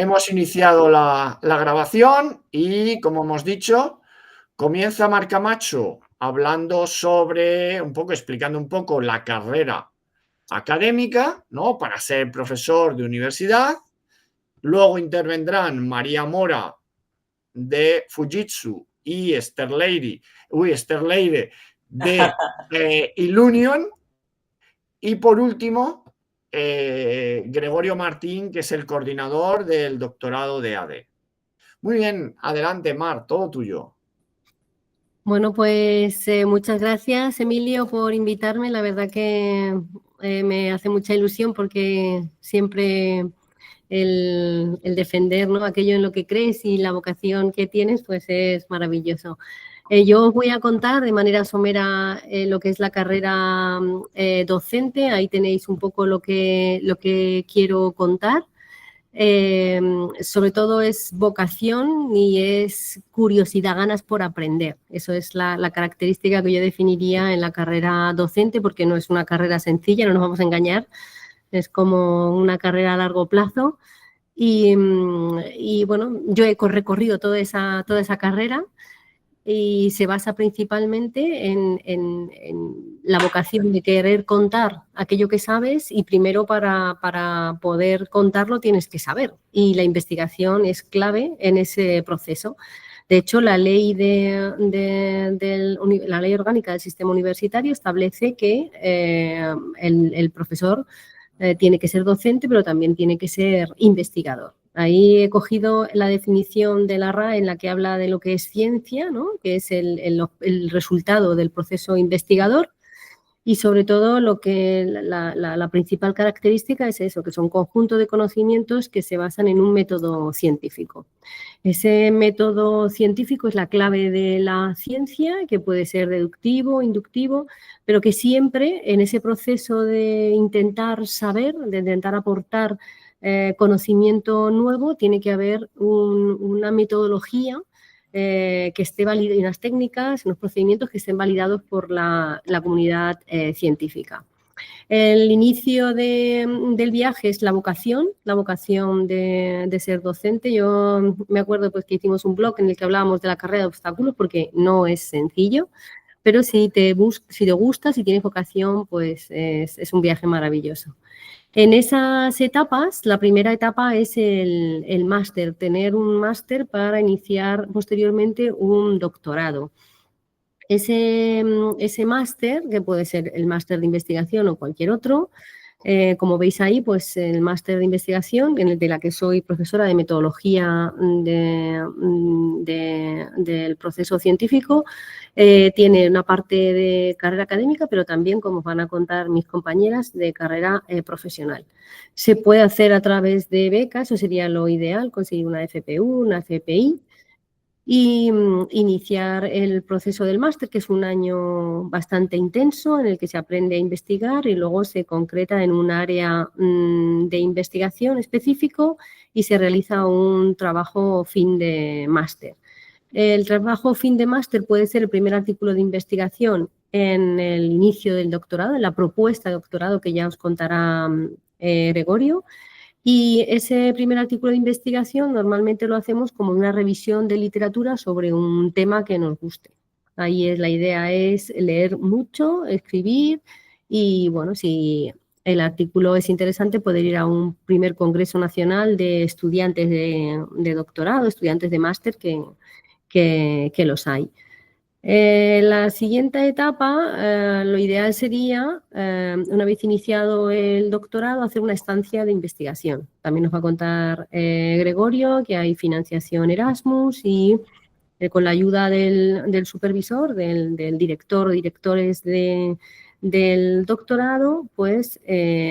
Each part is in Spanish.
Hemos iniciado la grabación y, como hemos dicho, comienza Marc Camacho hablando sobre, un poco, explicando un poco la carrera académica, ¿no? Para ser profesor de universidad. Luego intervendrán María Mora de Fujitsu y Esther Leire de Illunion. Y por último, Gregorio Martín, que es el coordinador del doctorado de AD. Muy bien, adelante, Mar, todo tuyo. Bueno, pues muchas gracias, Emilio, por invitarme. La verdad que me hace mucha ilusión porque siempre el defender, ¿no?, aquello en lo que crees y la vocación que tienes, pues es maravilloso. Yo os voy a contar de manera somera lo que es la carrera docente. Ahí tenéis un poco lo que quiero contar. Sobre todo es vocación y es curiosidad, ganas por aprender. Eso es la característica que yo definiría en la carrera docente, porque no es una carrera sencilla, no nos vamos a engañar, es como una carrera a largo plazo. Y bueno, yo he recorrido toda esa carrera y se basa principalmente en la vocación de querer contar aquello que sabes, y primero para poder contarlo tienes que saber, y la investigación es clave en ese proceso. De hecho, la ley, la ley orgánica del sistema universitario establece que el profesor tiene que ser docente, pero también tiene que ser investigador. Ahí he cogido la definición de la RAE en la que habla de lo que es ciencia, ¿no?, que es el resultado del proceso investigador, y sobre todo la principal característica es eso, que son conjunto de conocimientos que se basan en un método científico. Ese método científico es la clave de la ciencia, que puede ser deductivo, inductivo, pero que siempre en ese proceso de intentar saber, de intentar aportar conocimiento nuevo, tiene que haber una metodología que esté validada, y unas técnicas, unos procedimientos que estén validados por la comunidad científica. El inicio del viaje es la vocación de ser docente. Yo me acuerdo pues que hicimos un blog en el que hablábamos de la carrera de obstáculos, porque no es sencillo, pero si te gusta, si tienes vocación, pues es un viaje maravilloso. En esas etapas, la primera etapa es el máster, tener un máster para iniciar posteriormente un doctorado. Ese máster, que puede ser el máster de investigación o cualquier otro, como veis ahí, pues el máster de investigación, de la que soy profesora de metodología del proceso científico, tiene una parte de carrera académica, pero también, como van a contar mis compañeras, de carrera profesional. Se puede hacer a través de becas, eso sería lo ideal, conseguir una FPU, una FPI, y iniciar el proceso del máster, que es un año bastante intenso en el que se aprende a investigar y luego se concreta en un área de investigación específico y se realiza un trabajo fin de máster. El trabajo fin de máster puede ser el primer artículo de investigación en el inicio del doctorado, en la propuesta de doctorado que ya os contará Gregorio. Y ese primer artículo de investigación normalmente lo hacemos como una revisión de literatura sobre un tema que nos guste. Ahí la idea es leer mucho, escribir, y bueno, si el artículo es interesante, poder ir a un primer congreso nacional de estudiantes de doctorado, estudiantes de máster, que los hay. La siguiente etapa, lo ideal sería, una vez iniciado el doctorado, hacer una estancia de investigación. También nos va a contar Gregorio que hay financiación Erasmus y con la ayuda del supervisor, del director o directores del doctorado, pues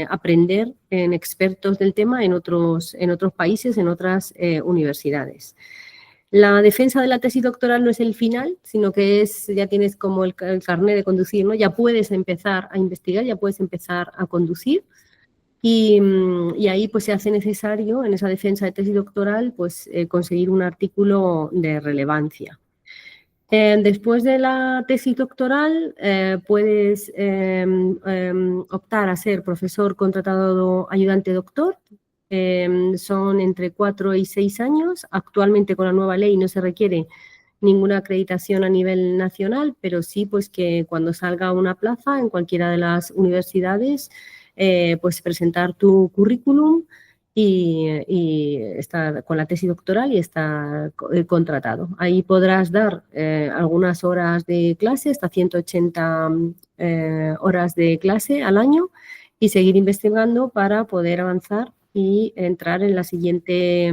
aprender en expertos del tema en otros países, en otras universidades. La defensa de la tesis doctoral no es el final, sino que ya tienes como el carnet de conducir, ¿no? Ya puedes empezar a investigar, ya puedes empezar a conducir, y ahí pues se hace necesario en esa defensa de tesis doctoral pues conseguir un artículo de relevancia. Después de la tesis doctoral puedes optar a ser profesor contratado ayudante doctor, son entre 4 y 6 años. Actualmente con la nueva ley no se requiere ninguna acreditación a nivel nacional, pero sí pues que cuando salga una plaza en cualquiera de las universidades, pues presentar tu currículum y estar con la tesis doctoral y estar contratado. Ahí podrás dar algunas horas de clase, hasta 180 horas de clase al año y seguir investigando para poder avanzar y entrar en la siguiente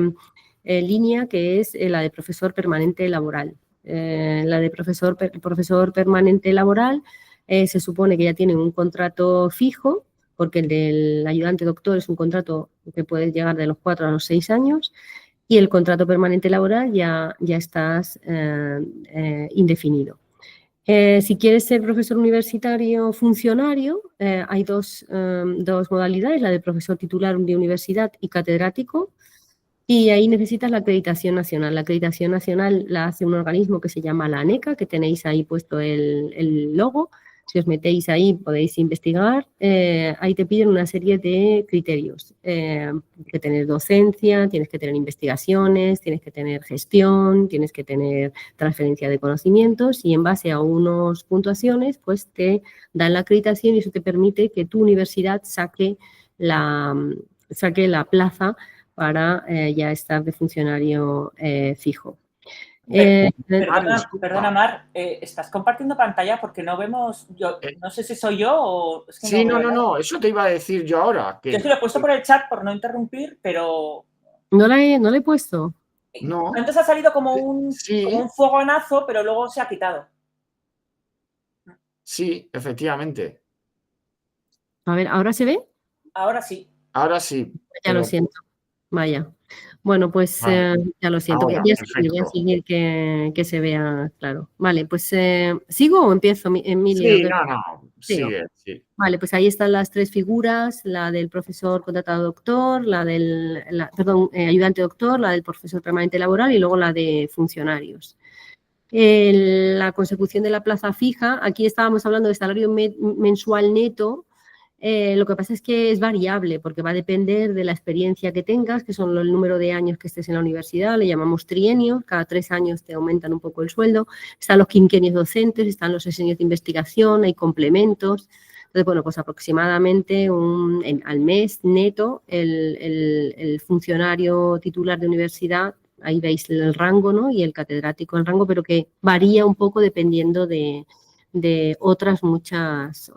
línea, que es la de profesor permanente laboral. La de profesor permanente laboral se supone que ya tiene un contrato fijo, porque el del ayudante doctor es un contrato que puede llegar de los 4 a los 6 años, y el contrato permanente laboral ya estás indefinido. Si quieres ser profesor universitario funcionario, hay dos modalidades, la de profesor titular de universidad y catedrático, y ahí necesitas la acreditación nacional. La acreditación nacional la hace un organismo que se llama la ANECA, que tenéis ahí puesto el logo. Si os metéis ahí podéis investigar. Ahí te piden una serie de criterios. Tienes que tener docencia, tienes que tener investigaciones, tienes que tener gestión, tienes que tener transferencia de conocimientos, y en base a unas puntuaciones pues te dan la acreditación, y eso te permite que tu universidad saque la plaza para ya estar de funcionario fijo. Perdona, Mar, ¿estás compartiendo pantalla? Porque no vemos, no sé si soy yo o... Es que sí, no, eso te iba a decir yo ahora. Yo sí lo he puesto por el chat por no interrumpir, pero... ¿No la he puesto? No. Antes ha salido como un fogonazo, pero luego se ha quitado. Sí, efectivamente. A ver, ¿ahora se ve? Ahora sí. Ahora sí. Ya lo siento. Vaya. Bueno, pues ya lo siento. Ahora, voy a seguir que se vea claro. Vale, pues ¿sigo o empiezo, Emilio? Sí, no. Sigue, sí. Vale, pues ahí están las tres figuras, la del profesor contratado doctor, la del ayudante doctor, la del profesor permanente laboral y luego la de funcionarios. La consecución de la plaza fija, aquí estábamos hablando de salario mensual neto. Lo que pasa es que es variable porque va a depender de la experiencia que tengas, que son el número de años que estés en la universidad, le llamamos trienios, cada 3 años te aumentan un poco el sueldo, están los quinquenios docentes, están los sexenios de investigación, hay complementos. Entonces, bueno, pues aproximadamente al mes neto el funcionario titular de universidad, ahí veis el rango, ¿no? Y el catedrático el rango, pero que varía un poco dependiendo de otras muchas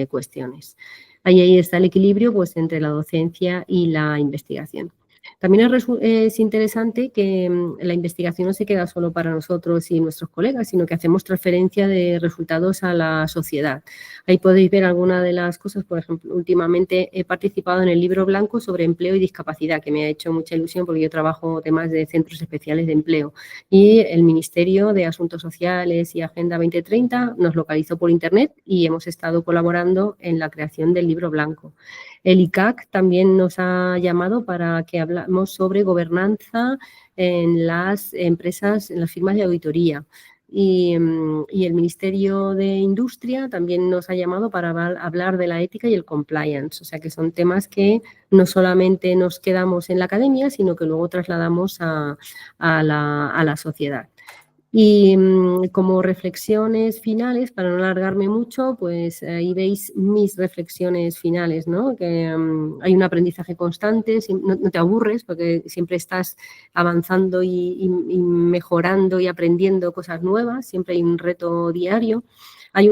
cuestiones. Ahí está el equilibrio pues, entre la docencia y la investigación. También es interesante que la investigación no se queda solo para nosotros y nuestros colegas, sino que hacemos transferencia de resultados a la sociedad. Ahí podéis ver algunas de las cosas. Por ejemplo, últimamente he participado en el libro blanco sobre empleo y discapacidad, que me ha hecho mucha ilusión porque yo trabajo temas de centros especiales de empleo. Y el Ministerio de Asuntos Sociales y Agenda 2030 nos localizó por internet y hemos estado colaborando en la creación del libro blanco. El ICAC también nos ha llamado para que hablamos sobre gobernanza en las empresas, en las firmas de auditoría. Y el Ministerio de Industria también nos ha llamado para hablar de la ética y el compliance. O sea, que son temas que no solamente nos quedamos en la academia, sino que luego trasladamos a la sociedad. Y como reflexiones finales, para no alargarme mucho, pues ahí veis mis reflexiones finales, ¿no? Que hay un aprendizaje constante, no te aburres porque siempre estás avanzando y mejorando y aprendiendo cosas nuevas, siempre hay un reto diario. Hay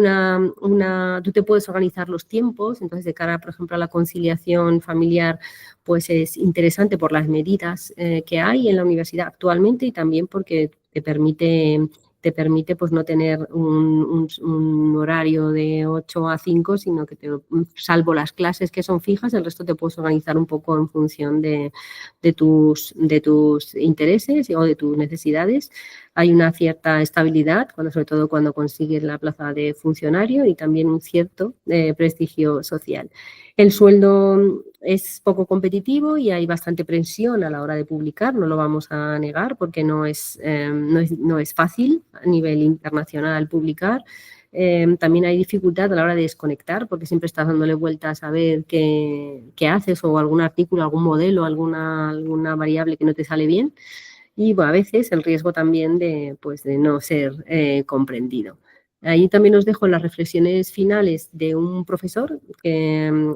tú te puedes organizar los tiempos, entonces de cara, por ejemplo, a la conciliación familiar, pues es interesante por las medidas que hay en la universidad actualmente y también porque te permite pues no tener un horario de 8 a 5, sino que salvo las clases que son fijas, el resto te puedes organizar un poco en función de tus intereses o de tus necesidades. Hay una cierta estabilidad, sobre todo cuando consigues la plaza de funcionario, y también un cierto prestigio social. El sueldo es poco competitivo y hay bastante presión a la hora de publicar, no lo vamos a negar porque no es fácil a nivel internacional publicar. También hay dificultad a la hora de desconectar porque siempre estás dándole vueltas a ver qué haces o algún artículo, algún modelo, alguna variable que no te sale bien. Y bueno, a veces el riesgo también de no ser comprendido. Ahí también os dejo las reflexiones finales de un profesor,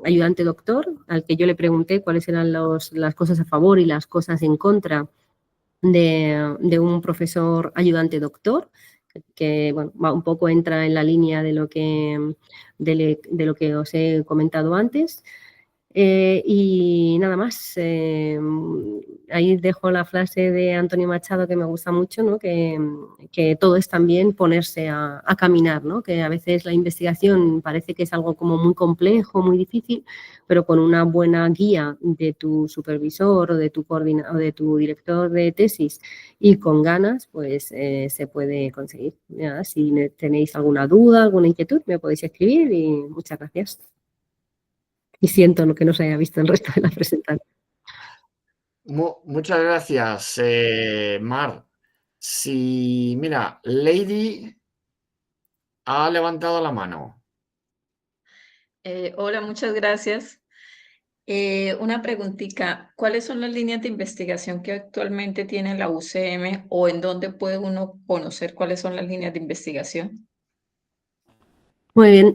ayudante doctor, al que yo le pregunté cuáles eran las cosas a favor y las cosas en contra de un profesor ayudante doctor, que bueno, un poco entra en la línea de lo que os he comentado antes. Y nada más, ahí dejo la frase de Antonio Machado que me gusta mucho, ¿no? que todo es también ponerse a caminar, ¿no? Que a veces la investigación parece que es algo como muy complejo, muy difícil, pero con una buena guía de tu supervisor o de o de tu director de tesis y con ganas, pues se puede conseguir. Ya, si tenéis alguna duda, alguna inquietud, me podéis escribir y muchas gracias. Y siento lo que no se haya visto el resto de la presentación. Muchas gracias, Mar. Mira, Lady ha levantado la mano. Hola, muchas gracias. Una preguntita, ¿cuáles son las líneas de investigación que actualmente tiene la UCM o en dónde puede uno conocer cuáles son las líneas de investigación? Muy bien,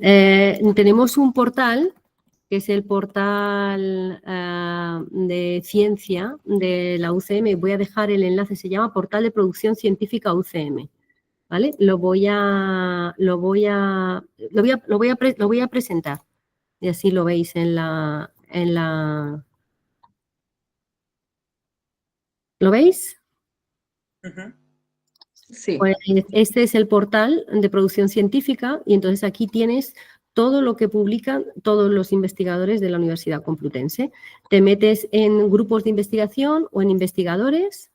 tenemos un portal que es el portal de ciencia de la UCM. Voy a dejar el enlace, se llama Portal de Producción Científica UCM. ¿Vale? Lo voy a presentar y así lo veis en la... ¿Lo veis? Sí. Pues este es el portal de producción científica y entonces aquí tienes todo lo que publican todos los investigadores de la Universidad Complutense. Te metes en grupos de investigación o en investigadores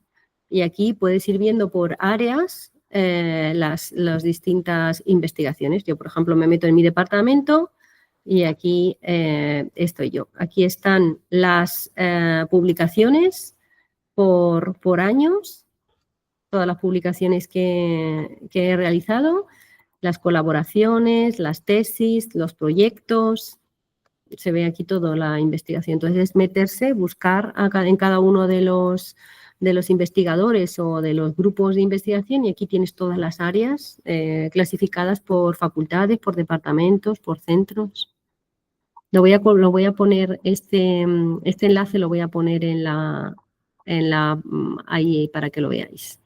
y aquí puedes ir viendo por áreas las distintas investigaciones. Yo, por ejemplo, me meto en mi departamento y aquí estoy yo. Aquí están las publicaciones por años, todas las publicaciones que he realizado, las colaboraciones, las tesis, los proyectos, se ve aquí toda la investigación. Entonces es meterse, buscar en cada uno de los investigadores o de los grupos de investigación y aquí tienes todas las áreas clasificadas por facultades, por departamentos, por centros. Lo voy a poner, este enlace lo voy a poner ahí para que lo veáis.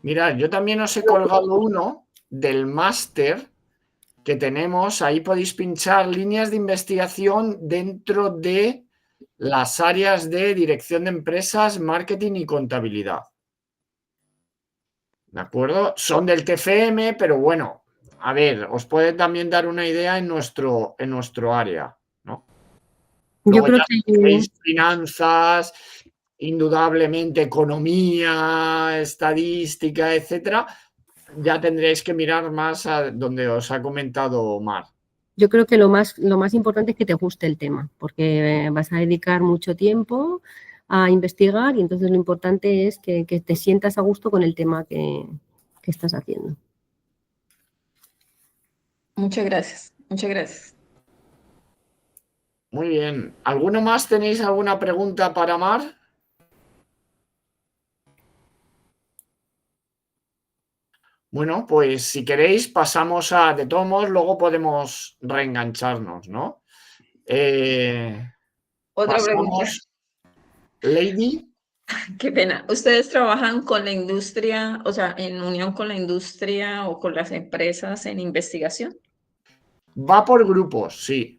Mira, yo también os he colgado uno del máster que tenemos. Ahí podéis pinchar líneas de investigación dentro de las áreas de dirección de empresas, marketing y contabilidad. ¿De acuerdo? Son del TFM, pero bueno, a ver, os puede también dar una idea en nuestro área, ¿no? Yo creo que finanzas, indudablemente economía, estadística, etcétera, ya tendréis que mirar más a donde os ha comentado Mar. Yo creo que lo más importante es que te guste el tema, porque vas a dedicar mucho tiempo a investigar y entonces lo importante es que te sientas a gusto con el tema que estás haciendo. Muchas gracias, muchas gracias. Muy bien. ¿Alguno más tenéis alguna pregunta para Mar? Bueno, pues si queréis pasamos de todos modos, luego podemos reengancharnos, ¿no? Otra pregunta. Lady. Qué pena. ¿Ustedes trabajan con la industria, o sea, en unión con la industria o con las empresas en investigación? Va por grupos, sí.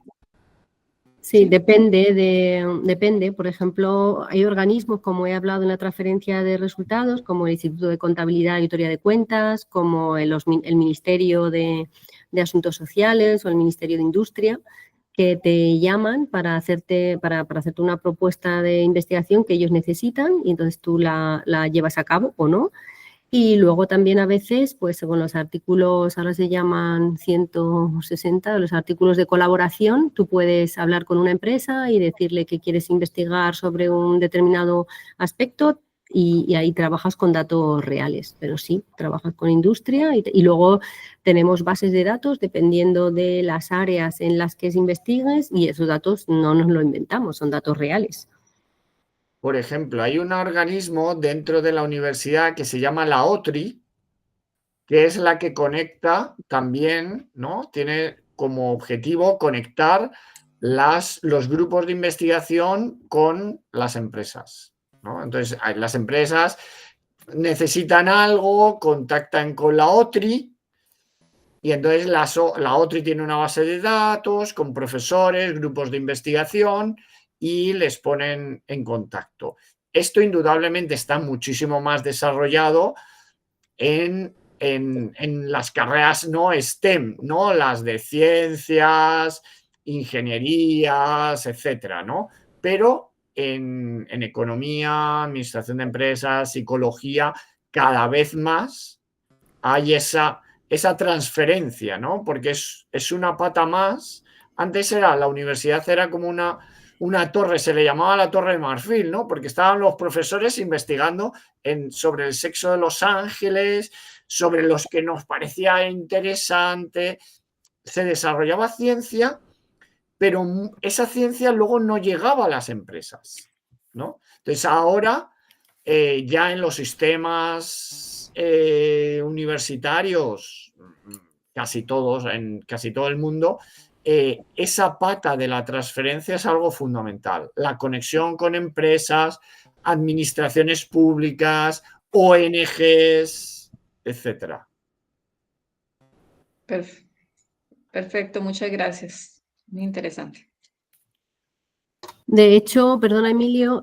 Sí, depende. Por ejemplo, hay organismos, como he hablado en la transferencia de resultados, como el Instituto de Contabilidad y Auditoría de Cuentas, como el Ministerio de Asuntos Sociales o el Ministerio de Industria, que te llaman para hacerte una propuesta de investigación que ellos necesitan y entonces tú la llevas a cabo o no. Y luego también a veces, pues según los artículos, ahora se llaman 160, los artículos de colaboración, tú puedes hablar con una empresa y decirle que quieres investigar sobre un determinado aspecto, y ahí trabajas con datos reales, pero sí, trabajas con industria y luego tenemos bases de datos dependiendo de las áreas en las que investigues y esos datos no nos lo inventamos, son datos reales. Por ejemplo, hay un organismo dentro de la universidad que se llama la OTRI, que es la que conecta también, ¿no? Tiene como objetivo conectar los grupos de investigación con las empresas, ¿no? Entonces, las empresas necesitan algo, contactan con la OTRI y entonces la OTRI tiene una base de datos con profesores, grupos de investigación y les ponen en contacto. Esto indudablemente está muchísimo más desarrollado en las carreras no STEM, ¿no? Las de ciencias, ingenierías, etcétera, ¿no? Pero en economía, administración de empresas, psicología, cada vez más hay esa transferencia, ¿no? Porque es una pata más. Antes la universidad era como una torre, se le llamaba la Torre de Marfil, ¿no? Porque estaban los profesores investigando sobre el sexo de los ángeles, sobre los que nos parecía interesante. Se desarrollaba ciencia, pero esa ciencia luego no llegaba a las empresas, ¿no? Entonces ahora ya en los sistemas universitarios, casi todos, en casi todo el mundo, esa pata de la transferencia es algo fundamental. La conexión con empresas, administraciones públicas, ONGs, etcétera. Perfecto, muchas gracias. Muy interesante. De hecho, perdona Emilio,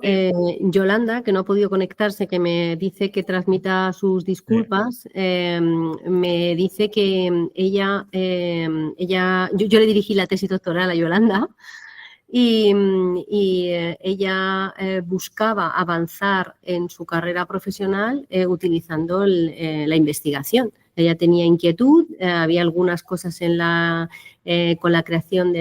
Yolanda, que no ha podido conectarse, que me dice que transmita sus disculpas, me dice que ella yo le dirigí la tesis doctoral a Yolanda y ella buscaba avanzar en su carrera profesional utilizando la investigación. Ella tenía inquietud, había algunas cosas con la creación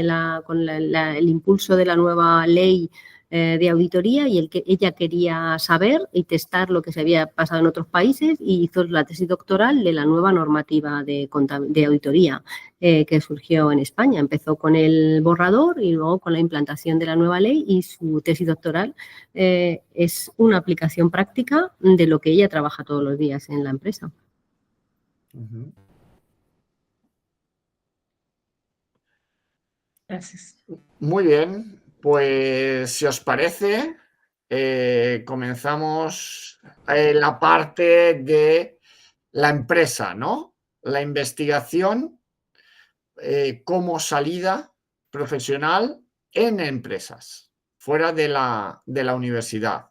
con el impulso de la nueva ley de auditoría y ella quería saber y testar lo que se había pasado en otros países y hizo la tesis doctoral de la nueva normativa de auditoría que surgió en España. Empezó con el borrador y luego con la implantación de la nueva ley y su tesis doctoral es una aplicación práctica de lo que ella trabaja todos los días en la empresa. Gracias. Muy bien, pues si os parece, comenzamos la parte de la empresa, ¿no? La investigación como salida profesional en empresas, fuera de la universidad.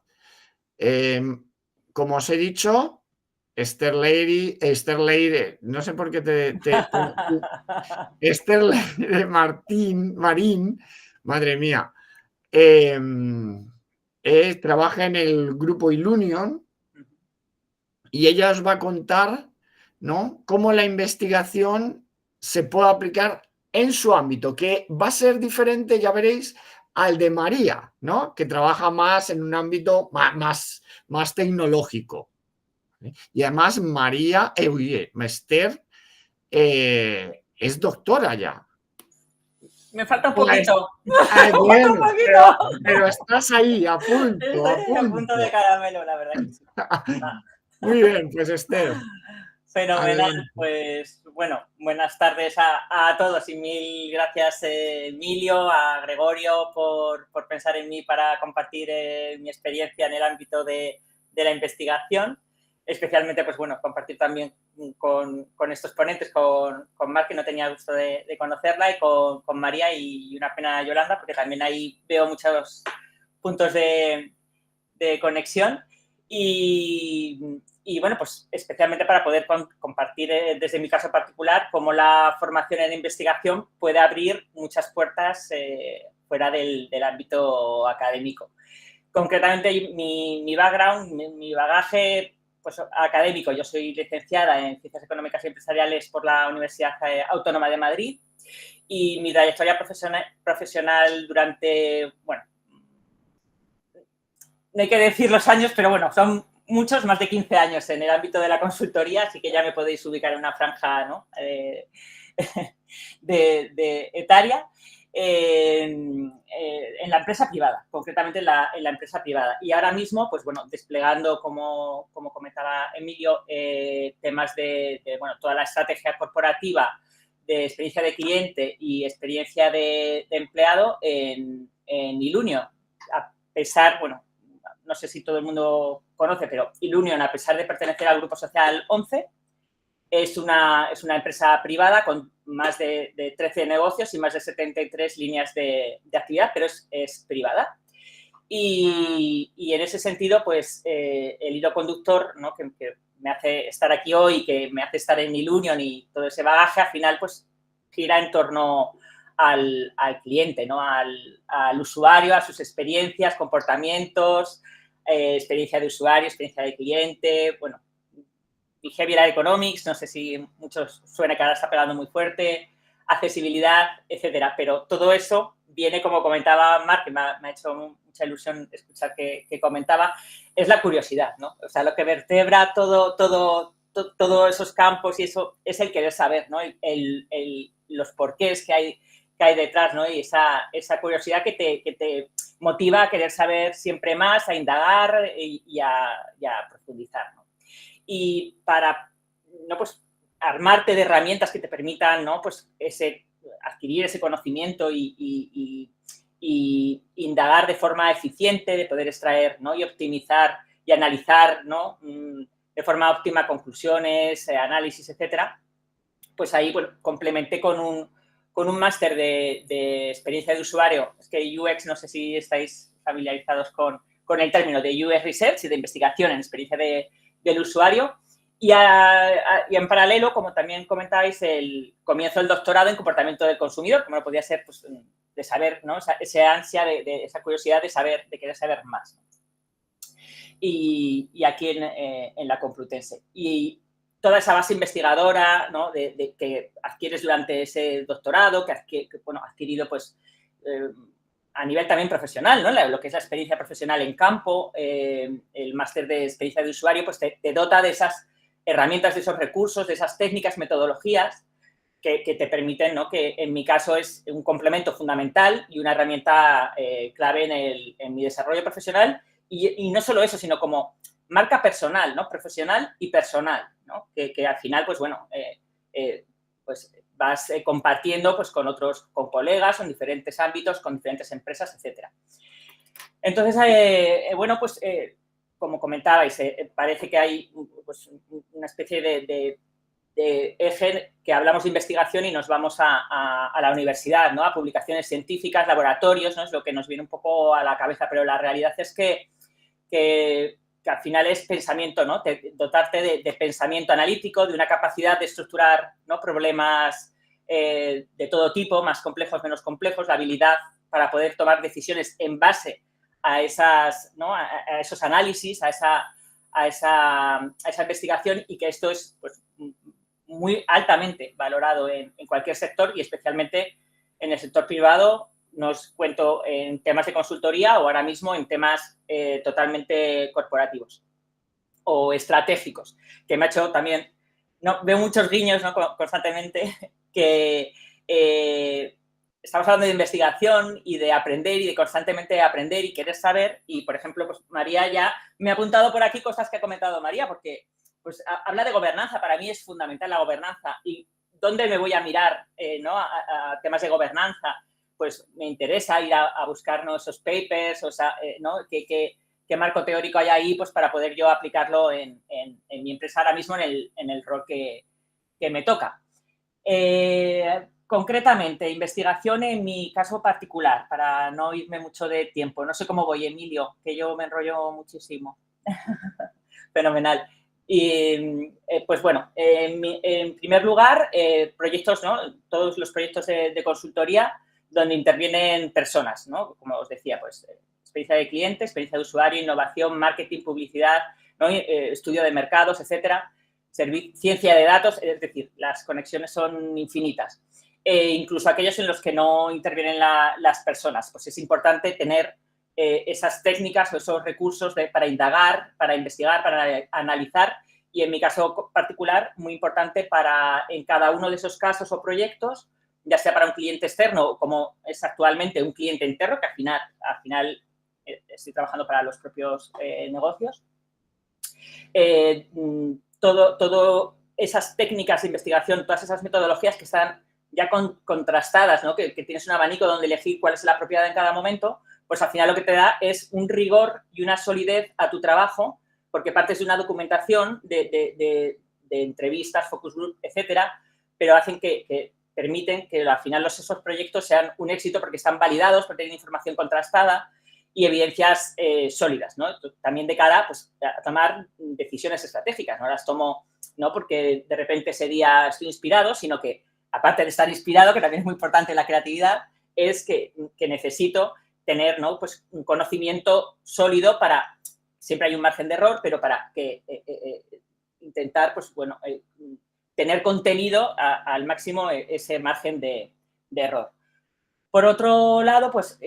Como os he dicho, Esther Leire, no sé por qué Esther Leire Marín, madre mía, trabaja en el grupo Ilunion y ella os va a contar, ¿no?, cómo la investigación se puede aplicar en su ámbito, que va a ser diferente, ya veréis, al de María, ¿no?, que trabaja más en un ámbito más tecnológico. Y además María, Esther, es doctora ya. Me falta un poquito. Bueno, pero estás ahí, a punto. Estoy a punto de caramelo, la verdad que sí. Muy bien, pues Esther. Fenomenal. Pues bueno, buenas tardes a todos y mil gracias Emilio, a Gregorio por pensar en mí para compartir mi experiencia en el ámbito de la investigación. Especialmente, pues bueno, compartir también con estos ponentes, con Mar, que no tenía gusto de conocerla, y con María, y una pena Yolanda, porque también ahí veo muchos puntos de conexión. Y bueno, pues especialmente para poder compartir desde mi caso particular cómo la formación en investigación puede abrir muchas puertas fuera del ámbito académico. Concretamente, mi background, mi bagaje pues, académico, yo soy licenciada en Ciencias Económicas y Empresariales por la Universidad Autónoma de Madrid y mi trayectoria profesional durante, bueno, no hay que decir los años, pero bueno, son muchos, más de 15 años en el ámbito de la consultoría, así que ya me podéis ubicar en una franja, ¿no? de etaria. En la empresa privada, concretamente en la empresa privada. Y ahora mismo, pues bueno, desplegando, como comentaba Emilio, temas de bueno, toda la estrategia corporativa de experiencia de cliente y experiencia de empleado en Ilunion. A pesar, bueno, no sé si todo el mundo conoce, pero Ilunion, a pesar de pertenecer al Grupo Social 11, es una empresa privada con más de 13 negocios y más de 73 líneas de actividad, pero es privada. Y en ese sentido, pues, el hilo conductor, ¿no? que me hace estar aquí hoy, que me hace estar en Ilunion y todo ese bagaje, al final, pues, gira en torno al cliente, ¿no? Al usuario, a sus experiencias, comportamientos, experiencia de usuario, experiencia de cliente, bueno, Behavioral Economics, no sé si muchos suena que ahora está pegando muy fuerte, accesibilidad, etcétera. Pero todo eso viene, como comentaba Marc, que me ha hecho mucha ilusión escuchar que comentaba, es la curiosidad, ¿no? O sea, lo que vertebra todos esos campos y eso es el querer saber, ¿no? Los porqués que hay detrás, ¿no? Y esa curiosidad que te motiva a querer saber siempre más, a indagar y a profundizar, ¿no? Y para, ¿no? Pues, armarte de herramientas que te permitan, ¿no? Pues adquirir ese conocimiento y indagar de forma eficiente, de poder extraer, ¿no? Y optimizar y analizar, ¿no? De forma óptima conclusiones, análisis, etcétera. Pues ahí, bueno, complementé con un máster de experiencia de usuario. Es que UX, no sé si estáis familiarizados con el término de UX Research y de investigación en experiencia del usuario. Y en paralelo, como también comentáis, el comienzo del doctorado en comportamiento del consumidor, como no podía ser, pues, de saber, ¿no? Esa ansia, esa curiosidad de querer saber más, ¿no? Y aquí en la Complutense. Y toda esa base investigadora, ¿no? que adquieres durante ese doctorado, que bueno, adquirido, pues, a nivel también profesional, ¿no? Lo que es la experiencia profesional en campo, el máster de experiencia de usuario, pues te dota de esas herramientas, de esos recursos, de esas técnicas, metodologías que te permiten, ¿no? Que en mi caso es un complemento fundamental y una herramienta clave en mi desarrollo profesional y no solo eso, sino como marca personal, ¿no? Profesional y personal, ¿no? Que al final, pues bueno, pues vas compartiendo, pues, con colegas en diferentes ámbitos, con diferentes empresas, etcétera. Entonces, bueno, pues, como comentabais, parece que hay, pues, una especie de eje que hablamos de investigación y nos vamos a la universidad, ¿no? A publicaciones científicas, laboratorios, ¿no? Es lo que nos viene un poco a la cabeza, pero la realidad es que al final es pensamiento, ¿no? Dotarte de pensamiento analítico, de una capacidad de estructurar, ¿no? Problemas de todo tipo, más complejos, menos complejos, la habilidad para poder tomar decisiones en base a ¿no? a esos análisis, a esa investigación y que esto es, pues, muy altamente valorado en cualquier sector y especialmente en el sector privado. No os cuento en temas de consultoría o ahora mismo en temas totalmente corporativos o estratégicos, que me ha hecho también, no, veo muchos guiños, ¿no? Constantemente, que estamos hablando de investigación y de aprender y de constantemente aprender y querer saber y, por ejemplo, pues María ya me ha apuntado por aquí cosas que ha comentado María, porque pues habla de gobernanza, para mí es fundamental la gobernanza y dónde me voy a mirar, ¿no? a temas de gobernanza. Pues me interesa ir a buscar, ¿no? Esos papers, o sea, ¿no? ¿Qué marco teórico hay ahí, pues, para poder yo aplicarlo en mi empresa ahora mismo en el rol que me toca. Concretamente, investigación en mi caso particular, para no irme mucho de tiempo. No sé cómo voy, Emilio, que yo me enrollo muchísimo. Fenomenal. Y, pues bueno, en primer lugar, proyectos, ¿no? Todos los proyectos de consultoría donde intervienen personas, ¿no? Como os decía, pues, experiencia de cliente, experiencia de usuario, innovación, marketing, publicidad, ¿no? Estudio de mercados, etcétera, ciencia de datos, es decir, las conexiones son infinitas. Incluso aquellos en los que no intervienen las personas, pues es importante tener esas técnicas o esos recursos para indagar, para investigar, para analizar y en mi caso particular, muy importante en cada uno de esos casos o proyectos, ya sea para un cliente externo como es actualmente un cliente interno, que al final estoy trabajando para los propios negocios. Todo esas técnicas de investigación, todas esas metodologías que están ya contrastadas, ¿no? Que tienes un abanico donde elegir cuál es la apropiada en cada momento, pues al final lo que te da es un rigor y una solidez a tu trabajo, porque partes de una documentación de entrevistas, focus group, etcétera, pero hacen que permiten que al final esos proyectos sean un éxito porque están validados, porque tienen información contrastada y evidencias sólidas, ¿no? También de cara pues, a tomar decisiones estratégicas. No las tomo no porque de repente ese día estoy inspirado, sino que, aparte de estar inspirado, que también es muy importante en la creatividad, es que necesito tener, ¿no? Pues, un conocimiento sólido para... Siempre hay un margen de error, pero para que intentar, pues, bueno, tener contenido al máximo ese margen de error. Por otro lado, pues,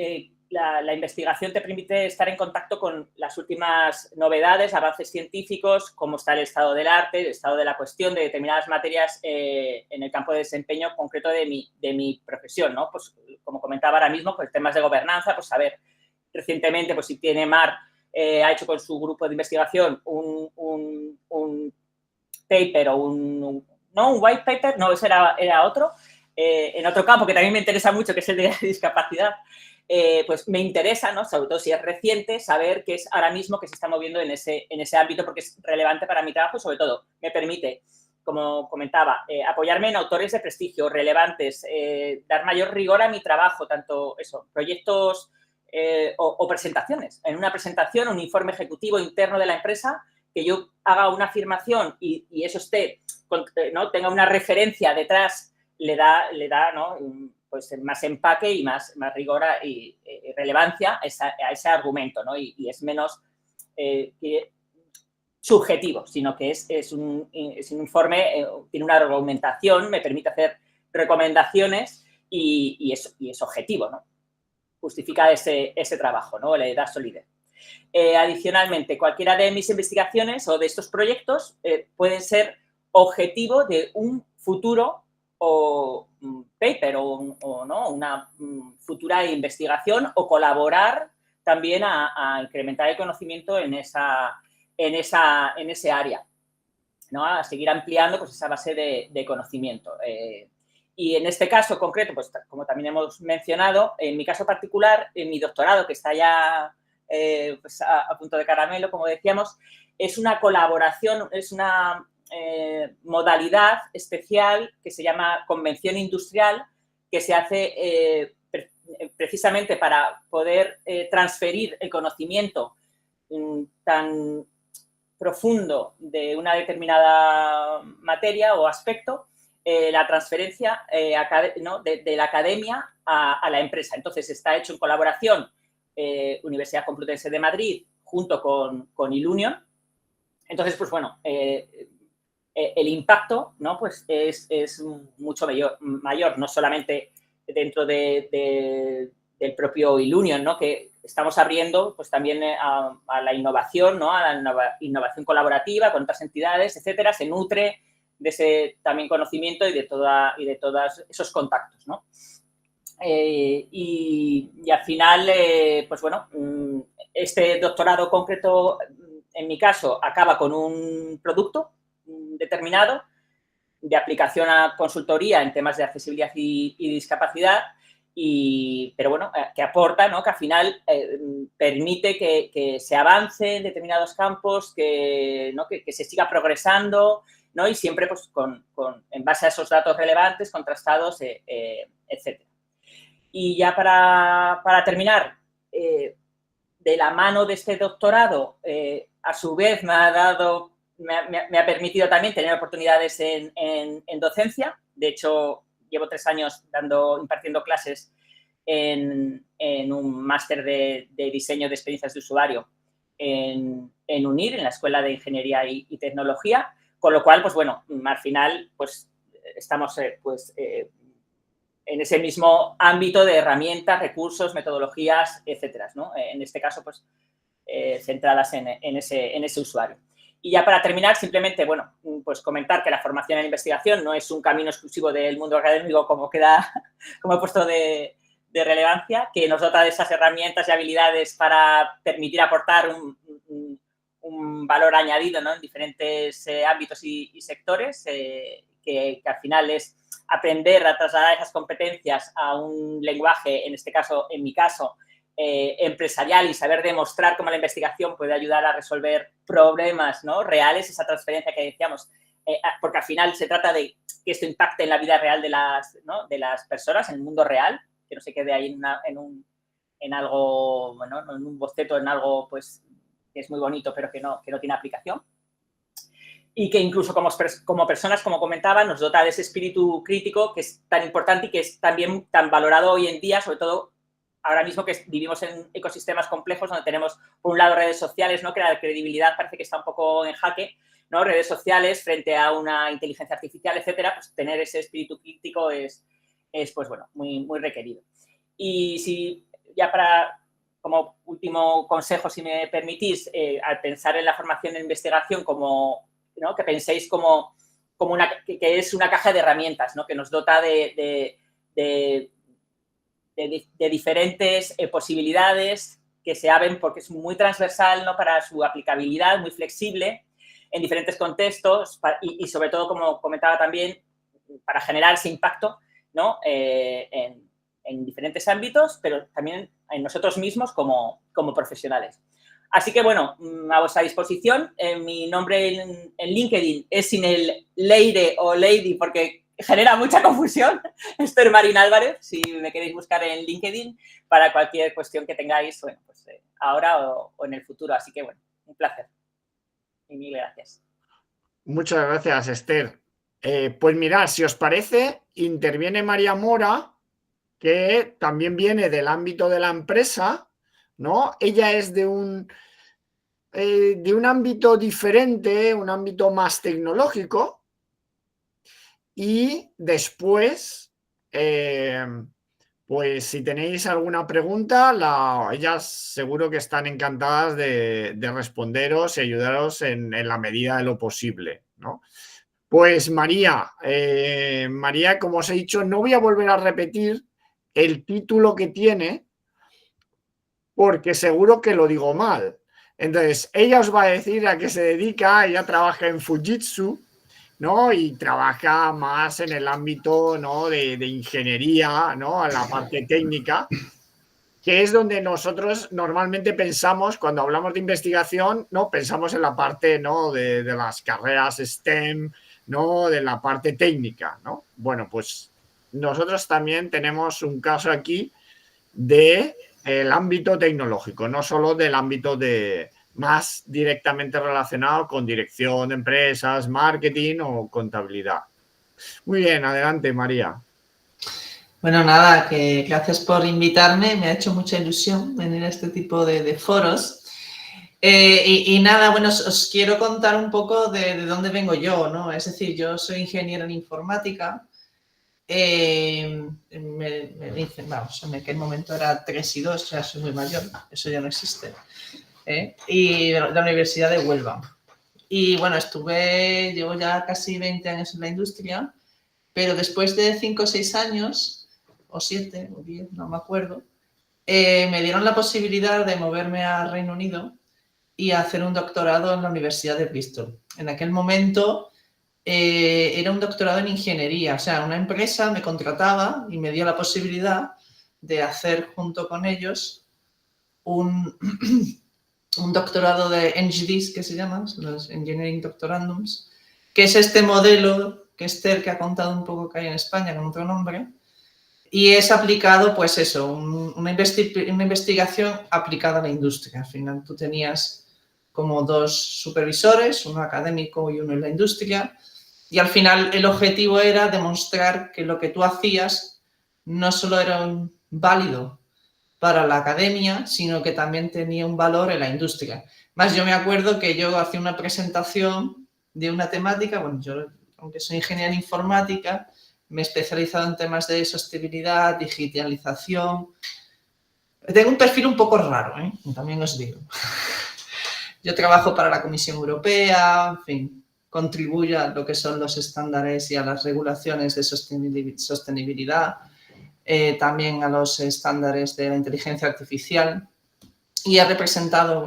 la investigación te permite estar en contacto con las últimas novedades, avances científicos, cómo está el estado del arte, el estado de la cuestión de determinadas materias en el campo de desempeño concreto de mi profesión, ¿no? Pues, como comentaba ahora mismo, pues temas de gobernanza, pues saber recientemente, pues si tiene Mar, ha hecho con su grupo de investigación un paper o un white paper, no, ese era otro, en otro campo que también me interesa mucho, que es el de la discapacidad. Pues me interesa, ¿no? Sobre todo si es reciente, saber qué es ahora mismo que se está moviendo en ese ámbito porque es relevante para mi trabajo y sobre todo me permite, como comentaba, apoyarme en autores de prestigio relevantes, dar mayor rigor a mi trabajo, tanto eso, proyectos o presentaciones. En una presentación, un informe ejecutivo interno de la empresa, que yo haga una afirmación y eso esté, ¿no? Tenga una referencia detrás, le da ¿no? Pues más empaque y más rigor y relevancia a ese argumento, ¿no? Y es menos subjetivo, sino que es un informe, tiene una argumentación, me permite hacer recomendaciones y es objetivo, ¿no? Justifica ese trabajo, ¿no? Le da solidez. Adicionalmente, cualquiera de mis investigaciones o de estos proyectos pueden ser objetivo de un futuro o paper o ¿no? una futura investigación o colaborar también a incrementar el conocimiento en ese área, ¿no? A seguir ampliando pues, esa base de conocimiento. Y en este caso concreto, pues como también hemos mencionado, en mi caso particular, en mi doctorado, que está ya pues a punto de caramelo, como decíamos, es una colaboración, es una modalidad especial que se llama convención industrial, que se hace precisamente para poder transferir el conocimiento tan profundo de una determinada materia o aspecto, la transferencia ¿no? de la academia a la empresa. Entonces, está hecho en colaboración Universidad Complutense de Madrid junto con Ilunion. Entonces, pues bueno, el impacto, ¿no? Pues es mucho mayor, no solamente dentro del propio Ilunion, ¿no? Que estamos abriendo pues también a la innovación, ¿no? A la innovación colaborativa con otras entidades, etcétera, se nutre de ese también conocimiento y de todos esos contactos, ¿no? Y al final, pues bueno, este doctorado concreto, en mi caso, acaba con un producto determinado de aplicación a consultoría en temas de accesibilidad y discapacidad, pero bueno, que aporta, ¿no? Que al final permite que se avance en determinados campos, ¿no? que se siga progresando, ¿no? Y siempre pues, en base a esos datos relevantes, contrastados, etc. Y ya para terminar, de la mano de este doctorado, a su vez me ha permitido también tener oportunidades en docencia. De hecho, llevo 3 años impartiendo clases en un máster de diseño de experiencias de usuario en UNIR, en la Escuela de Ingeniería y Tecnología, con lo cual, pues bueno, al final, pues estamos en ese mismo ámbito de herramientas, recursos, metodologías, etcétera, ¿no? En este caso, pues, centradas en ese usuario. Y ya para terminar, simplemente, bueno, pues comentar que la formación en investigación no es un camino exclusivo del mundo académico, como he puesto de relevancia, que nos dota de esas herramientas y habilidades para permitir aportar un valor añadido, ¿no? En diferentes ámbitos y sectores, que al final es aprender a trasladar esas competencias a un lenguaje, en este caso, en mi caso, empresarial, y saber demostrar cómo la investigación puede ayudar a resolver problemas, ¿no? reales, esa transferencia que decíamos, porque al final se trata de que esto impacte en la vida real de las personas, en el mundo real, que no se quede ahí en algo, bueno, en un boceto, en algo pues que es muy bonito pero que no tiene aplicación. Y que incluso como personas, como comentaba, nos dota de ese espíritu crítico que es tan importante y que es también tan valorado hoy en día, sobre todo ahora mismo que vivimos en ecosistemas complejos donde tenemos, por un lado, redes sociales, ¿no? Que la credibilidad parece que está un poco en jaque, ¿no? Redes sociales frente a una inteligencia artificial, etcétera, pues tener ese espíritu crítico es pues, bueno, muy, muy requerido. Y si ya como último consejo, si me permitís, al pensar en la formación en investigación como, ¿no? Que penséis como que es una caja de herramientas, ¿no? Que nos dota de diferentes posibilidades que se abren porque es muy transversal, ¿no? Para su aplicabilidad, muy flexible en diferentes contextos y sobre todo, como comentaba también, para generar ese impacto, ¿no? En diferentes ámbitos, pero también en nosotros mismos como profesionales. Así que, bueno, a vuestra disposición. Mi nombre en LinkedIn es sin el Leire o Lady porque genera mucha confusión. Esther Marín Álvarez, si me queréis buscar en LinkedIn para cualquier cuestión que tengáis, bueno, pues ahora o en el futuro. Así que, bueno, un placer. Y mil gracias. Muchas gracias, Esther. Pues mirad, si os parece, interviene María Mora, que también viene del ámbito de la empresa, ¿no? Ella es de un ámbito diferente, un ámbito más tecnológico, y después, pues si tenéis alguna pregunta, ellas seguro que están encantadas de responderos y ayudaros en la medida de lo posible, ¿no? Pues María, como os he dicho, no voy a volver a repetir el título que tiene porque seguro que lo digo mal. Entonces, ella os va a decir a qué se dedica. Ella trabaja en Fujitsu, ¿no? Y trabaja más en el ámbito, ¿no? de ingeniería, ¿no? En la parte técnica, que es donde nosotros normalmente pensamos, cuando hablamos de investigación, ¿no? Pensamos en la parte, ¿no? de las carreras STEM, ¿no? De la parte técnica, ¿no? Bueno, pues nosotros también tenemos un caso aquí del ámbito tecnológico, no solo del ámbito más directamente relacionado con dirección de empresas, marketing o contabilidad. Muy bien, adelante, María. Bueno, nada, que gracias por invitarme, me ha hecho mucha ilusión venir a este tipo de foros. Y nada, bueno, os quiero contar un poco de dónde vengo yo, ¿no? Es decir, yo soy ingeniero en informática. Me dicen, vamos, en aquel momento era 3 y 2, ya soy muy mayor, eso ya no existe. Y de la Universidad de Huelva. Y bueno, llevo ya casi 20 años en la industria, pero después de 5 o 6 años, o 7 o 10, no me acuerdo, me dieron la posibilidad de moverme a Reino Unido y hacer un doctorado en la Universidad de Bristol. En aquel momento era un doctorado en ingeniería, o sea, una empresa me contrataba y me dio la posibilidad de hacer junto con ellos un doctorado de NGDs, que se llaman, los Engineering Doctorandums, que es este modelo que Esther, que ha contado un poco que hay en España con otro nombre, y es aplicado, pues eso, una investigación aplicada a la industria. Al final tú tenías como 2 supervisores, uno académico y uno en la industria, y al final el objetivo era demostrar que lo que tú hacías no solo era válido para la academia, sino que también tenía un valor en la industria. Más yo me acuerdo que yo hacía una presentación de una temática, bueno, yo aunque soy ingeniera en informática, me he especializado en temas de sostenibilidad, digitalización. Tengo un perfil un poco raro, ¿eh? También os digo. Yo trabajo para la Comisión Europea, en fin, contribuyo a lo que son los estándares y a las regulaciones de sostenibilidad, también a los estándares de la inteligencia artificial. Y he representado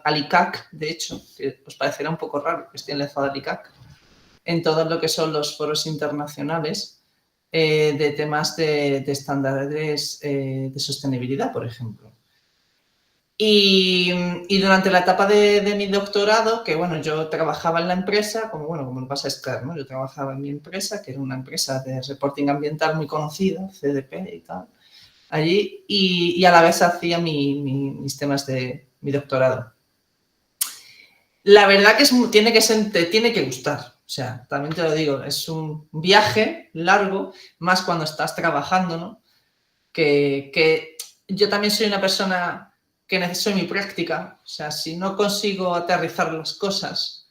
al ICAC, de hecho, que os parecerá un poco raro que esté enlazado al ICAC, en todo lo que son los foros internacionales de temas de estándares de sostenibilidad, por ejemplo. Y durante la etapa de mi doctorado, que bueno, yo trabajaba en la empresa, como lo pasa a Esther, ¿no? Yo trabajaba en mi empresa, que era una empresa de reporting ambiental muy conocida, CDP y tal, allí, y a la vez hacía mis temas de mi doctorado. La verdad que tiene que gustar, o sea, también te lo digo, es un viaje largo, más cuando estás trabajando, ¿no? Que yo también soy una persona que necesito mi práctica, o sea, si no consigo aterrizar las cosas,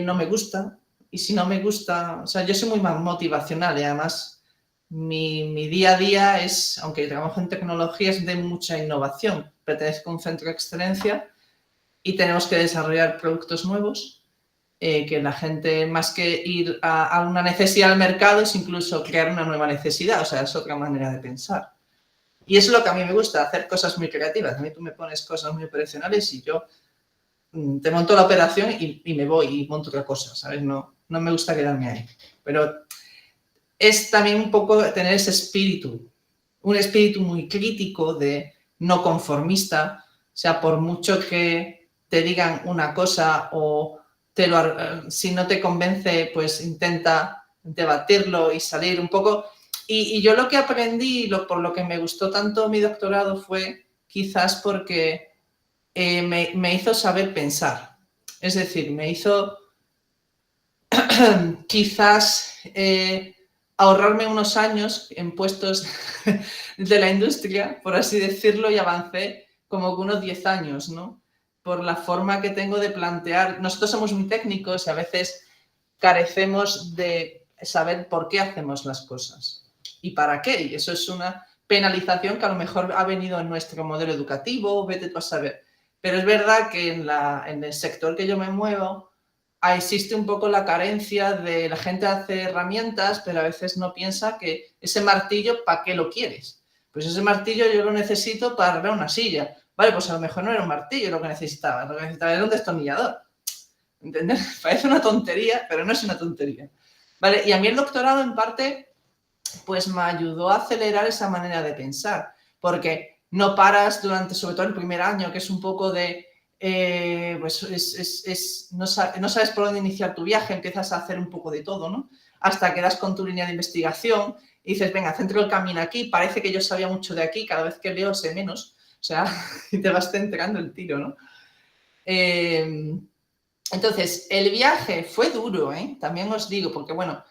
no me gusta, y si no me gusta, o sea, yo soy muy motivacional y además mi día a día es, aunque trabajo en tecnología, es de mucha innovación. Pertenezco a un centro de excelencia y tenemos que desarrollar productos nuevos que la gente, más que ir a una necesidad al mercado, es incluso crear una nueva necesidad, o sea, es otra manera de pensar. Y es lo que a mí me gusta, hacer cosas muy creativas. A mí tú me pones cosas muy operacionales y yo te monto la operación y me voy y monto otra cosa, ¿sabes? No me gusta quedarme ahí. Pero es también un poco tener ese espíritu, un espíritu muy crítico, de no conformista. O sea, por mucho que te digan una cosa o si no te convence, pues intenta debatirlo y salir un poco. Y yo lo que aprendí, por lo que me gustó tanto mi doctorado, fue quizás porque me hizo saber pensar. Es decir, me hizo quizás ahorrarme unos años en puestos de la industria, por así decirlo, y avancé como unos 10 años, ¿no? Por la forma que tengo de plantear. Nosotros somos muy técnicos y a veces carecemos de saber por qué hacemos las cosas y para qué. Y eso es una penalización que a lo mejor ha venido en nuestro modelo educativo, vete tú a saber. Pero es verdad que en el sector que yo me muevo existe un poco la carencia de la gente hace herramientas, pero a veces no piensa que ese martillo, ¿para qué lo quieres? Pues ese martillo yo lo necesito para arreglar una silla. Vale, pues a lo mejor no era un martillo lo que necesitaba era un destornillador. ¿Entendés? Parece una tontería, pero no es una tontería. Vale, y a mí el doctorado en parte pues me ayudó a acelerar esa manera de pensar, porque no paras durante, sobre todo el primer año, que es un poco de, no sabes por dónde iniciar tu viaje, empiezas a hacer un poco de todo, ¿no? Hasta que das con tu línea de investigación y dices, venga, centro el camino aquí, parece que yo sabía mucho de aquí, cada vez que leo sé menos, o sea, y te vas centrando el tiro, ¿no? Entonces, el viaje fue duro, también os digo, porque bueno,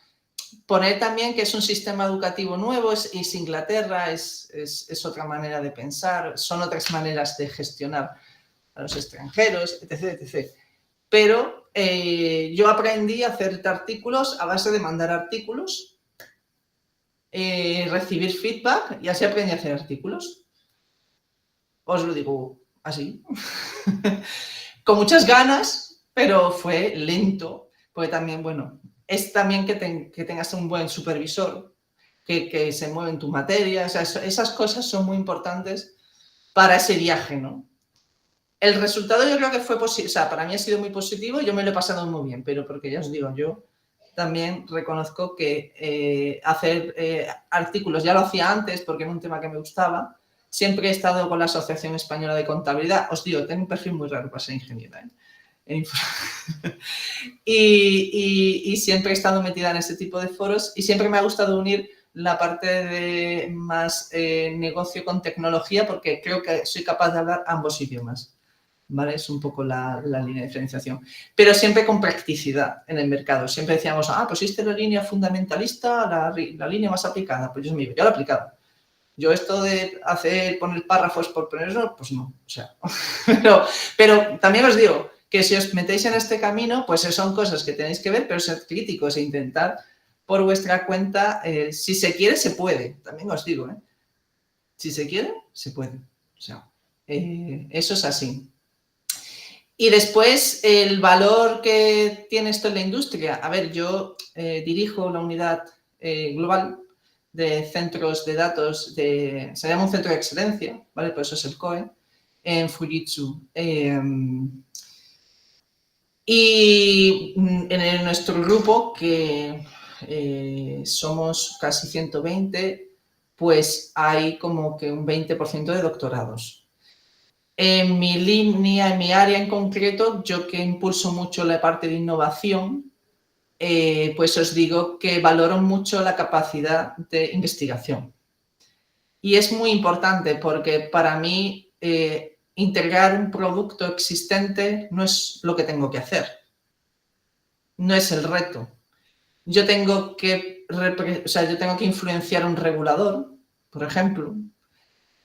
poner también que es un sistema educativo nuevo, es Inglaterra, es otra manera de pensar, son otras maneras de gestionar a los extranjeros, etc, etc. Pero yo aprendí a hacer artículos a base de mandar artículos, recibir feedback y así aprendí a hacer artículos. Os lo digo así. Con muchas ganas, pero fue lento, porque también, bueno, es también que tengas un buen supervisor, que se mueva en tu materia, o sea, esas cosas son muy importantes para ese viaje, ¿no? El resultado yo creo que fue positivo, o sea, para mí ha sido muy positivo y yo me lo he pasado muy bien, pero porque ya os digo, yo también reconozco que hacer artículos ya lo hacía antes porque era un tema que me gustaba. Siempre he estado con la Asociación Española de Contabilidad. Os digo, tengo un perfil muy raro para ser ingeniera, y siempre he estado metida en este tipo de foros y siempre me ha gustado unir la parte de más negocio con tecnología porque creo que soy capaz de hablar ambos idiomas, ¿vale? Es un poco la línea de diferenciación. Pero siempre con practicidad en el mercado. Siempre decíamos, pues esta es la línea fundamentalista, la línea más aplicada. Pues yo lo he aplicado. Yo esto de poner párrafos por ponerlo, pues no. O sea, pero también os digo que si os metéis en este camino, pues son cosas que tenéis que ver, pero ser críticos e intentar por vuestra cuenta. Si se quiere, se puede. También os digo, si se quiere, se puede. O sea, eso es así. Y después, el valor que tiene esto en la industria. A ver, yo dirijo la unidad global de centros de datos, se llama un centro de excelencia, ¿vale? Por eso es el COE, en Fujitsu. Y en nuestro grupo, que somos casi 120, pues hay como que un 20% de doctorados. En mi línea, en mi área en concreto, yo que impulso mucho la parte de innovación, pues os digo que valoro mucho la capacidad de investigación. Y es muy importante porque para mí integrar un producto existente no es lo que tengo que hacer. No es el reto. Yo tengo que influenciar a un regulador, por ejemplo,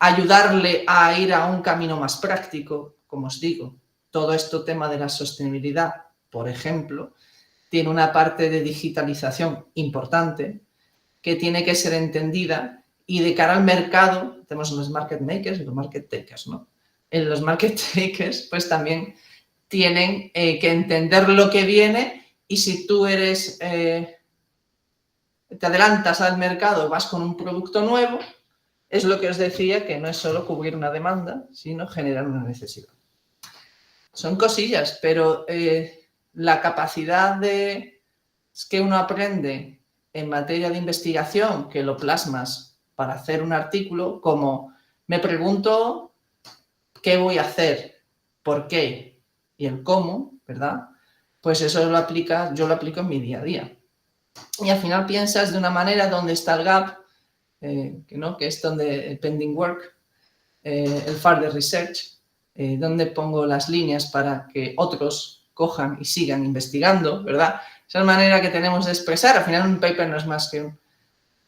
ayudarle a ir a un camino más práctico, como os digo. Todo este tema de la sostenibilidad, por ejemplo, tiene una parte de digitalización importante que tiene que ser entendida, y de cara al mercado tenemos los market makers y los market takers, ¿no? En los market takers pues también tienen que entender lo que viene, y si tú te adelantas al mercado, vas con un producto nuevo, es lo que os decía, que no es solo cubrir una demanda, sino generar una necesidad. Son cosillas, pero la capacidad que uno aprende en materia de investigación, que lo plasmas para hacer un artículo, como me pregunto qué voy a hacer, por qué y el cómo, ¿verdad? Pues eso yo lo aplico en mi día a día. Y al final piensas de una manera donde está el gap, que es donde el pending work, el further research, donde pongo las líneas para que otros cojan y sigan investigando, ¿verdad? Esa manera que tenemos de expresar. Al final un paper no es más que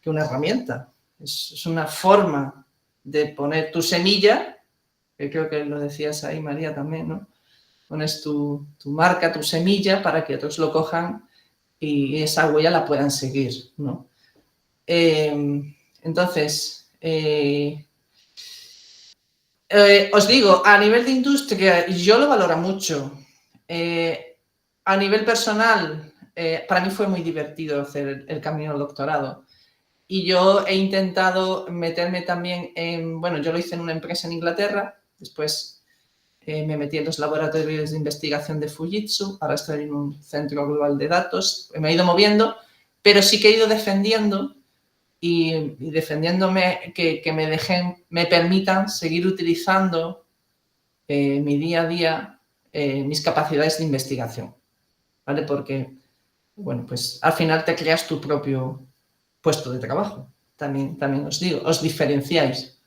una herramienta. Es una forma de poner tu semilla, que creo que lo decías ahí, María, también, ¿no? Pones tu marca, tu semilla, para que otros lo cojan y esa huella la puedan seguir, ¿no? Entonces, os digo, a nivel de industria, yo lo valoro mucho. A nivel personal, para mí fue muy divertido hacer el camino al doctorado. Y yo he intentado meterme también yo lo hice en una empresa en Inglaterra, después me metí en los laboratorios de investigación de Fujitsu, ahora estoy en un centro global de datos, me he ido moviendo, pero sí que he ido defendiendo y defendiéndome que me permitan seguir utilizando mi día a día, mis capacidades de investigación, ¿vale? Porque, bueno, pues al final te creas tu propio puesto de trabajo. También os digo, os diferenciáis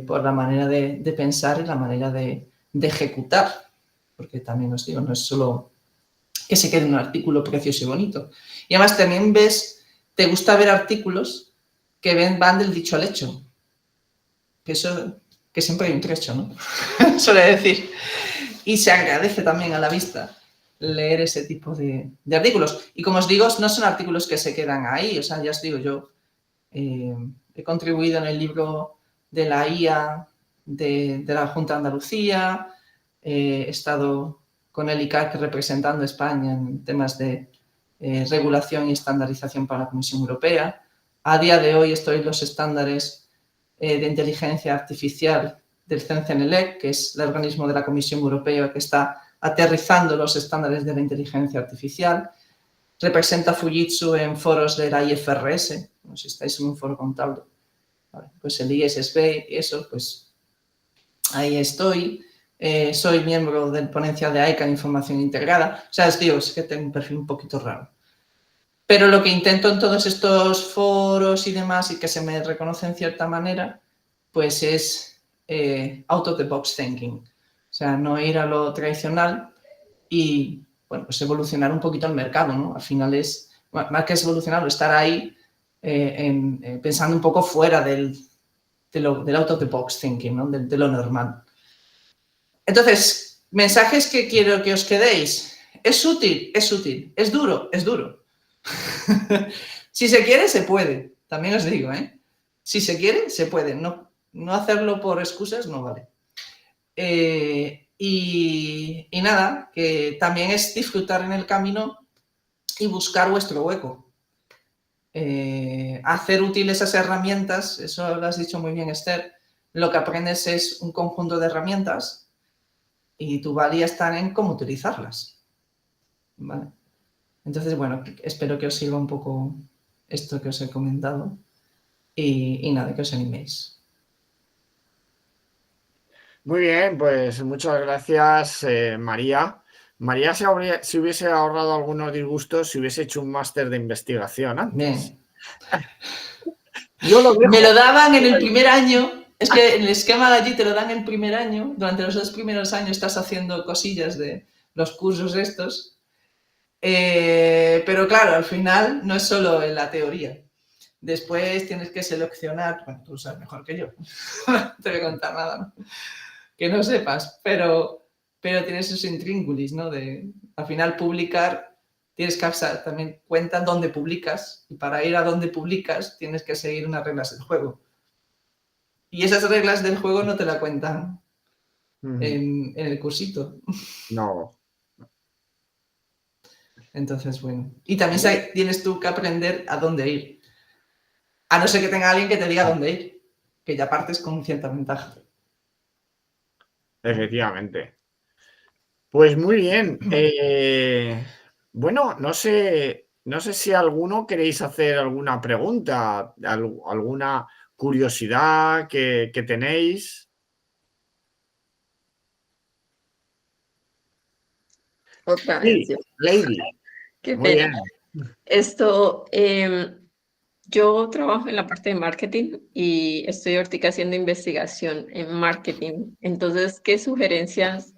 por la manera de pensar y la manera de ejecutar, porque también os digo, no es solo que se quede un artículo precioso y bonito. Y además también te gusta ver artículos que van del dicho al hecho. Que siempre hay un trecho, ¿no? Suele decir. Y se agradece también a la vista leer ese tipo de artículos. Y como os digo, no son artículos que se quedan ahí. O sea, ya os digo, yo he contribuido en el libro de la IA de la Junta de Andalucía, he estado con el ICAC representando a España en temas de regulación y estandarización para la Comisión Europea. A día de hoy estoy en los estándares de inteligencia artificial del CENELEC, que es el organismo de la Comisión Europea que está aterrizando los estándares de la inteligencia artificial. Representa a Fujitsu en foros de la IFRS, no sé si estáis en un foro contable, vale, pues el ISSB y eso, pues ahí estoy. Soy miembro de la ponencia de ICANN Información Integrada. O sea, os digo, es que tengo un perfil un poquito raro. Pero lo que intento en todos estos foros y demás, y que se me reconoce en cierta manera, pues es out of the box thinking. O sea, no ir a lo tradicional y, bueno, pues evolucionar un poquito el mercado, ¿no? Al final es, más que es evolucionarlo, estar ahí pensando un poco fuera del out of the box thinking, ¿no? De lo normal. Entonces, mensajes que quiero que os quedéis. ¿Es útil? Es útil. ¿Es duro? Es duro. Si se quiere, se puede. También os digo, ¿eh? Si se quiere, se puede. No hacerlo por excusas no vale. Y nada, que también es disfrutar en el camino y buscar vuestro hueco. Hacer útiles esas herramientas, eso lo has dicho muy bien, Esther. Lo que aprendes es un conjunto de herramientas y tu valía está en cómo utilizarlas. ¿Vale? Entonces, bueno, espero que os sirva un poco esto que os he comentado y nada, que os animéis. Muy bien, pues muchas gracias, María. María se hubiese ahorrado algunos disgustos si hubiese hecho un máster de investigación antes. Bien. Yo lo dejo. Me lo daban en el primer año. Es que el esquema de allí te lo dan el primer año. Durante los 2 primeros años estás haciendo cosillas de los cursos estos. Pero claro, al final no es solo en la teoría. Después tienes que seleccionar, bueno, tú lo sabes mejor que yo, no te voy a contar nada, ¿no? Que no sepas, pero tienes esos intríngulis, ¿no? Al final publicar, tienes que hacer también cuenta dónde publicas y para ir a donde publicas tienes que seguir unas reglas del juego. Y esas reglas del juego no te la cuentan en el cursito. No. Entonces, bueno. Y también tienes tú que aprender a dónde ir. A no ser que tenga alguien que te diga dónde ir, que ya partes con cierta ventaja. Efectivamente. Pues muy bien. Bueno, no sé si alguno queréis hacer alguna pregunta, alguna curiosidad que tenéis. Otra Sí, vez. Lady. Qué Muy pena. bien. Esto, yo trabajo en la parte de marketing y estoy ahorita haciendo investigación en marketing. Entonces, ¿qué sugerencias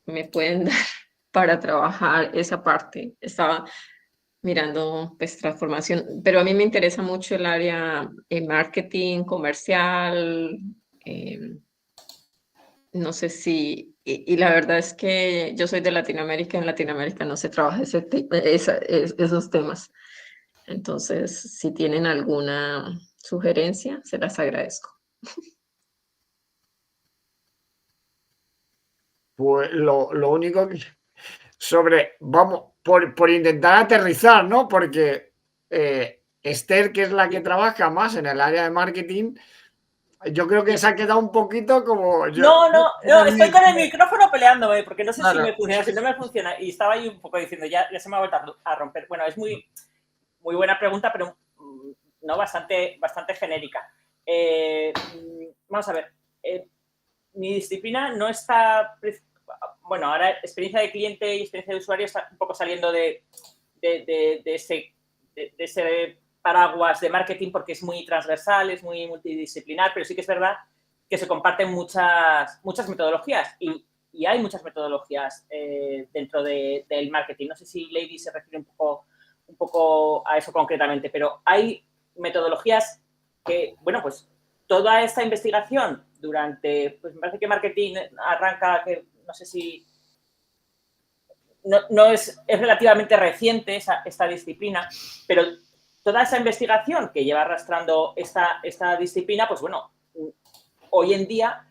me pueden dar para trabajar esa parte? Estaba mirando pues transformación, pero a mí me interesa mucho el área de marketing, comercial, no sé si, y la verdad es que yo soy de Latinoamérica, en Latinoamérica no se trabaja esos temas. Entonces, si tienen alguna sugerencia, se las agradezco. Pues lo único que vamos, por intentar aterrizar, ¿no? Porque Esther, que es la que trabaja más en el área de marketing, yo creo que se ha quedado un poquito como... No, estoy con el micrófono peleándome, porque no sé Claro. si me funciona, si no me funciona. Y estaba ahí un poco diciendo, ya se me ha vuelto a romper. Bueno, es muy buena pregunta, pero no bastante genérica. Vamos a ver. Mi disciplina no está... Bueno, ahora experiencia de cliente y experiencia de usuario está un poco saliendo de ese paraguas de marketing porque es muy transversal, es muy multidisciplinar, pero sí que es verdad que se comparten muchas metodologías y hay muchas metodologías dentro del marketing. No sé si Lady se refiere un poco a eso concretamente, pero hay metodologías que, bueno, pues toda esta investigación durante, pues me parece que marketing arranca, que no sé si no es relativamente reciente esta disciplina, pero toda esa investigación que lleva arrastrando esta disciplina, pues bueno, hoy en día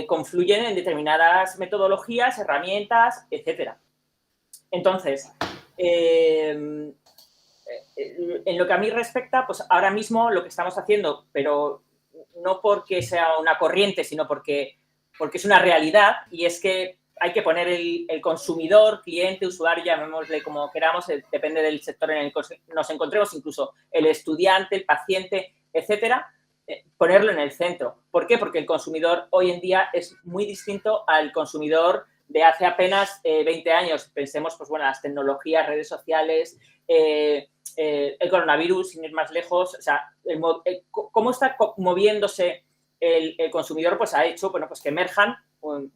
confluyen en determinadas metodologías, herramientas, etcétera. Entonces, en lo que a mí respecta, pues ahora mismo lo que estamos haciendo, pero no porque sea una corriente, sino porque es una realidad, y es que hay que poner el consumidor, cliente, usuario, llamémosle como queramos, depende del sector en el que nos encontremos, incluso el estudiante, el paciente, etcétera, ponerlo en el centro. ¿Por qué? Porque el consumidor hoy en día es muy distinto al consumidor de hace apenas 20 años. Pensemos, pues bueno, las tecnologías, redes sociales, el coronavirus, sin ir más lejos, o sea, cómo está moviéndose el consumidor, pues ha hecho, bueno, pues que emerjan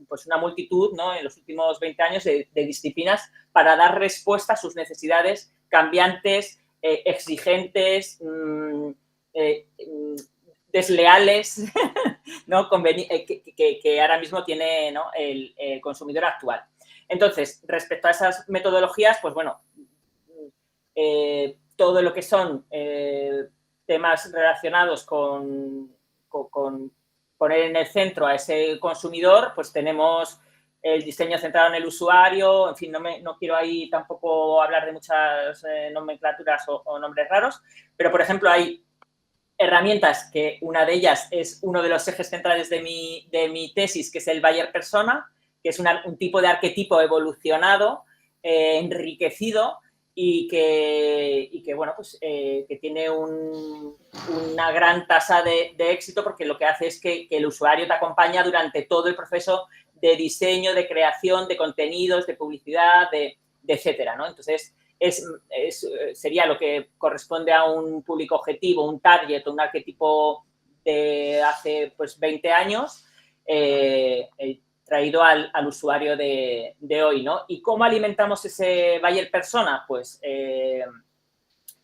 pues una multitud, ¿no?, en los últimos 20 años de disciplinas para dar respuesta a sus necesidades cambiantes, exigentes, desleales, ¿no?, que ahora mismo tiene, ¿no?, el consumidor actual. Entonces, respecto a esas metodologías, pues bueno, todo lo que son temas relacionados con poner en el centro a ese consumidor, pues tenemos el diseño centrado en el usuario, en fin, no quiero ahí tampoco hablar de muchas nomenclaturas o nombres raros, pero, por ejemplo, hay herramientas que una de ellas es uno de los ejes centrales de mi tesis, que es el buyer persona, que es un tipo de arquetipo evolucionado, enriquecido y que bueno, pues que tiene una gran tasa de éxito, porque lo que hace es que el usuario te acompaña durante todo el proceso de diseño, de creación, de contenidos, de publicidad, de etcétera, ¿no? Entonces, sería lo que corresponde a un público objetivo, un target, un arquetipo de hace pues 20 años, traído al usuario de hoy, ¿no? ¿Y cómo alimentamos ese buyer persona? Pues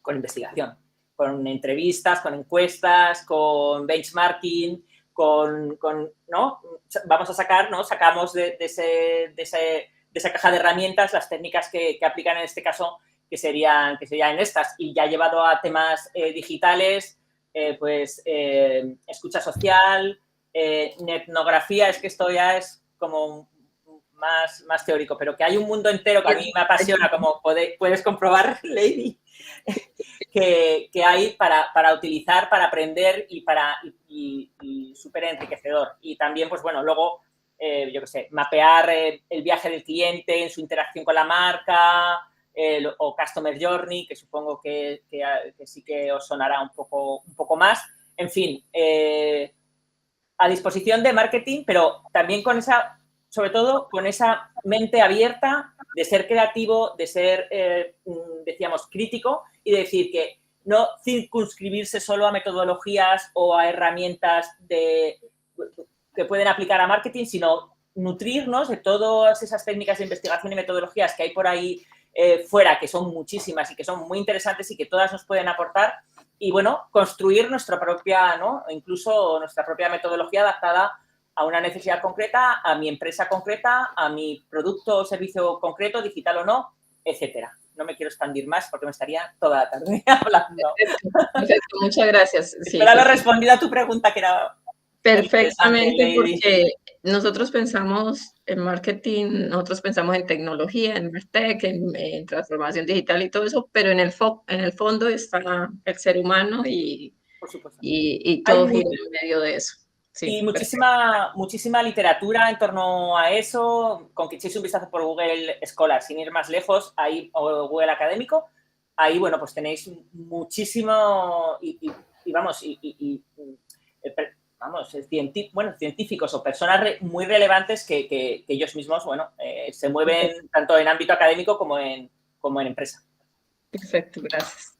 con investigación, con entrevistas, con encuestas, con benchmarking, ¿no? Vamos a sacar, ¿no? Sacamos de esa caja de herramientas las técnicas que aplican en este caso, que serían estas. Y ya llevado a temas digitales, pues escucha social, etnografía, es que esto ya es como más teórico, pero que hay un mundo entero que a mí me apasiona, como puedes comprobar, Lady, que hay para utilizar, para aprender y súper enriquecedor. Y también, pues bueno, luego, yo qué sé, mapear el viaje del cliente en su interacción con la marca, o Customer Journey, que supongo que sí que os sonará un poco más. En fin, a disposición de marketing, pero también sobre todo con esa mente abierta de ser creativo, de ser, decíamos, crítico y de decir que no circunscribirse solo a metodologías o a herramientas que pueden aplicar a marketing, sino nutrirnos de todas esas técnicas de investigación y metodologías que hay por ahí fuera, que son muchísimas y que son muy interesantes y que todas nos pueden aportar. Y, bueno, construir nuestra propia, ¿no? Incluso nuestra propia metodología adaptada a una necesidad concreta, a mi empresa concreta, a mi producto o servicio concreto, digital o no, etcétera. No me quiero expandir más porque me estaría toda la tarde hablando. Perfecto, muchas gracias. Sí, espero haber respondido a tu pregunta, que era perfectamente, porque nosotros pensamos en marketing, nosotros pensamos en tecnología, en Martech, en transformación digital y todo eso, pero en el fondo está el ser humano y todo gira en medio de eso. Sí, y muchísima literatura en torno a eso. Con que echéis un vistazo por Google Scholar, sin ir más lejos, ahí, o Google Académico, ahí, bueno, pues tenéis muchísimo científicos o personas muy relevantes que ellos mismos, bueno, se mueven tanto en ámbito académico como en empresa. Perfecto, gracias.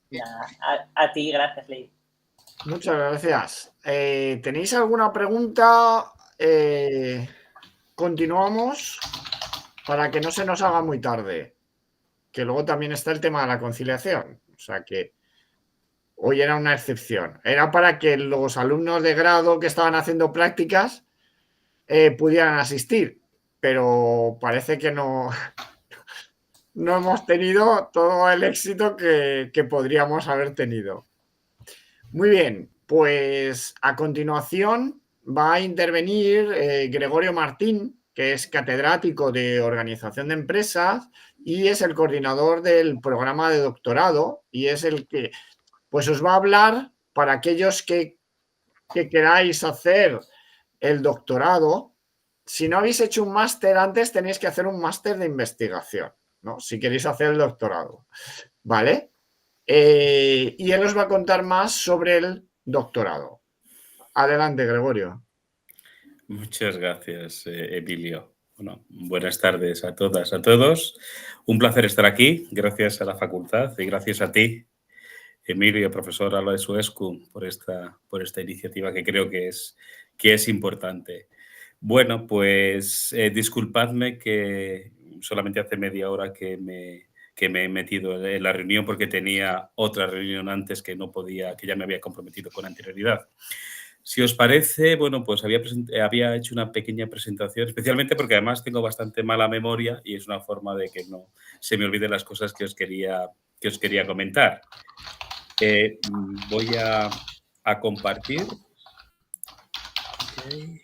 A ti, gracias, Lady. Muchas gracias. ¿Tenéis alguna pregunta? Continuamos para que no se nos haga muy tarde, que luego también está el tema de la conciliación. O sea que hoy era una excepción. Era para que los alumnos de grado que estaban haciendo prácticas pudieran asistir, pero parece que no hemos tenido todo el éxito que podríamos haber tenido. Muy bien, pues a continuación va a intervenir Gregorio Martín, que es catedrático de Organización de Empresas y es el coordinador del programa de doctorado, y es el que pues os va a hablar para aquellos que queráis hacer el doctorado. Si no habéis hecho un máster antes, tenéis que hacer un máster de investigación, ¿no? Si queréis hacer el doctorado, ¿vale? Y él os va a contar más sobre el doctorado. Adelante, Gregorio. Muchas gracias, Emilio. Bueno, buenas tardes a todas, a todos. Un placer estar aquí. Gracias a la facultad y gracias a ti, Emilio, profesor Alois Suescu, por esta iniciativa que creo que es importante. Bueno, pues disculpadme que solamente hace media hora que me he metido en la reunión porque tenía otra reunión antes que no podía, que ya me había comprometido con anterioridad. Si os parece, bueno, pues había hecho una pequeña presentación, especialmente porque además tengo bastante mala memoria y es una forma de que no se me olviden las cosas que os quería comentar. Voy a compartir. Okay.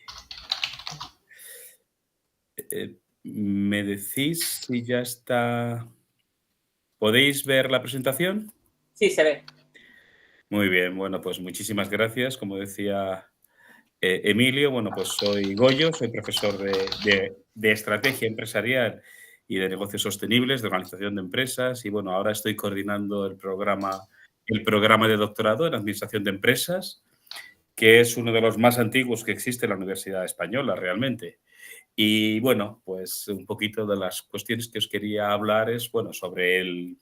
¿Me decís si ya está? ¿Podéis ver la presentación? Sí, se ve. Muy bien, bueno, pues muchísimas gracias. Como decía Emilio, bueno, pues soy Goyo, soy profesor de estrategia empresarial y de negocios sostenibles, de organización de empresas, y bueno, ahora estoy coordinando el programa de doctorado en administración de empresas, que es uno de los más antiguos que existe en la Universidad Española realmente. Y bueno, pues un poquito de las cuestiones que os quería hablar es, bueno, sobre el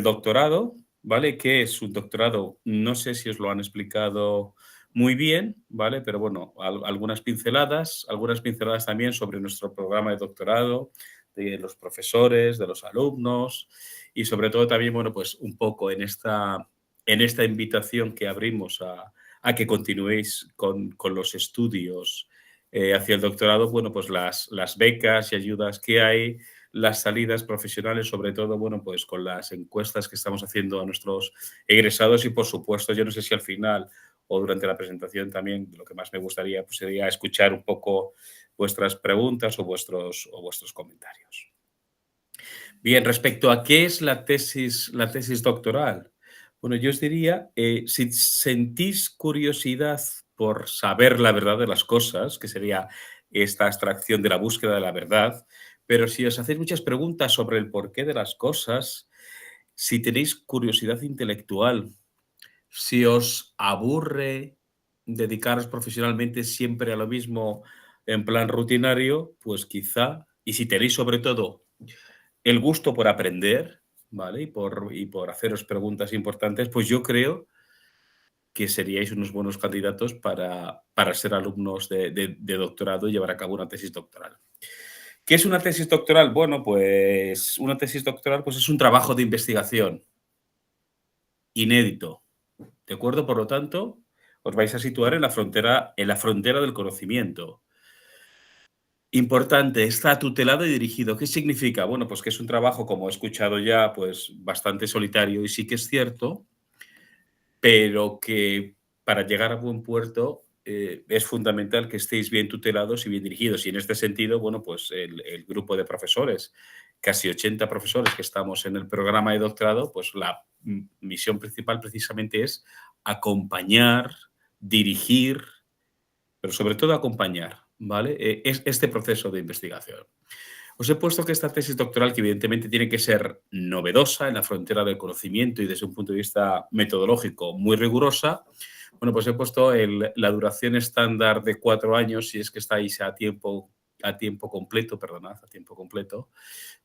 doctorado, ¿vale? ¿Qué es un doctorado? No sé si os lo han explicado muy bien, ¿vale? Pero bueno, algunas pinceladas también sobre nuestro programa de doctorado, de los profesores, de los alumnos y sobre todo también, bueno, pues un poco en esta invitación que abrimos a que continuéis con los estudios hacia el doctorado, bueno, pues las becas y ayudas que hay, las salidas profesionales, sobre todo, bueno, pues con las encuestas que estamos haciendo a nuestros egresados y, por supuesto, yo no sé si al final o durante la presentación también lo que más me gustaría pues, sería escuchar un poco vuestras preguntas o vuestros comentarios. Bien, respecto a qué es la tesis doctoral, bueno, yo os diría, si sentís curiosidad por saber la verdad de las cosas, que sería esta abstracción de la búsqueda de la verdad, pero si os hacéis muchas preguntas sobre el porqué de las cosas, si tenéis curiosidad intelectual, si os aburre dedicaros profesionalmente siempre a lo mismo en plan rutinario, pues quizá, y si tenéis sobre todo el gusto por aprender, ¿vale? Y por haceros preguntas importantes, pues yo creo que seríais unos buenos candidatos para ser alumnos de doctorado y llevar a cabo una tesis doctoral. ¿Qué es una tesis doctoral? Bueno, pues una tesis doctoral pues es un trabajo de investigación inédito, ¿de acuerdo? Por lo tanto, os vais a situar en la frontera del conocimiento. Importante, está tutelado y dirigido. ¿Qué significa? Bueno, pues que es un trabajo, como he escuchado ya, pues bastante solitario y sí que es cierto, pero que para llegar a buen puerto es fundamental que estéis bien tutelados y bien dirigidos. Y en este sentido, bueno, pues el grupo de profesores, casi 80 profesores que estamos en el programa de doctorado, pues la misión principal precisamente es acompañar, dirigir, pero sobre todo acompañar, ¿vale? Es este proceso de investigación. Os he puesto que esta tesis doctoral, que evidentemente tiene que ser novedosa en la frontera del conocimiento y desde un punto de vista metodológico muy rigurosa, bueno, pues he puesto la duración estándar de 4 años, si es que estáis a tiempo completo, perdonad, a tiempo completo,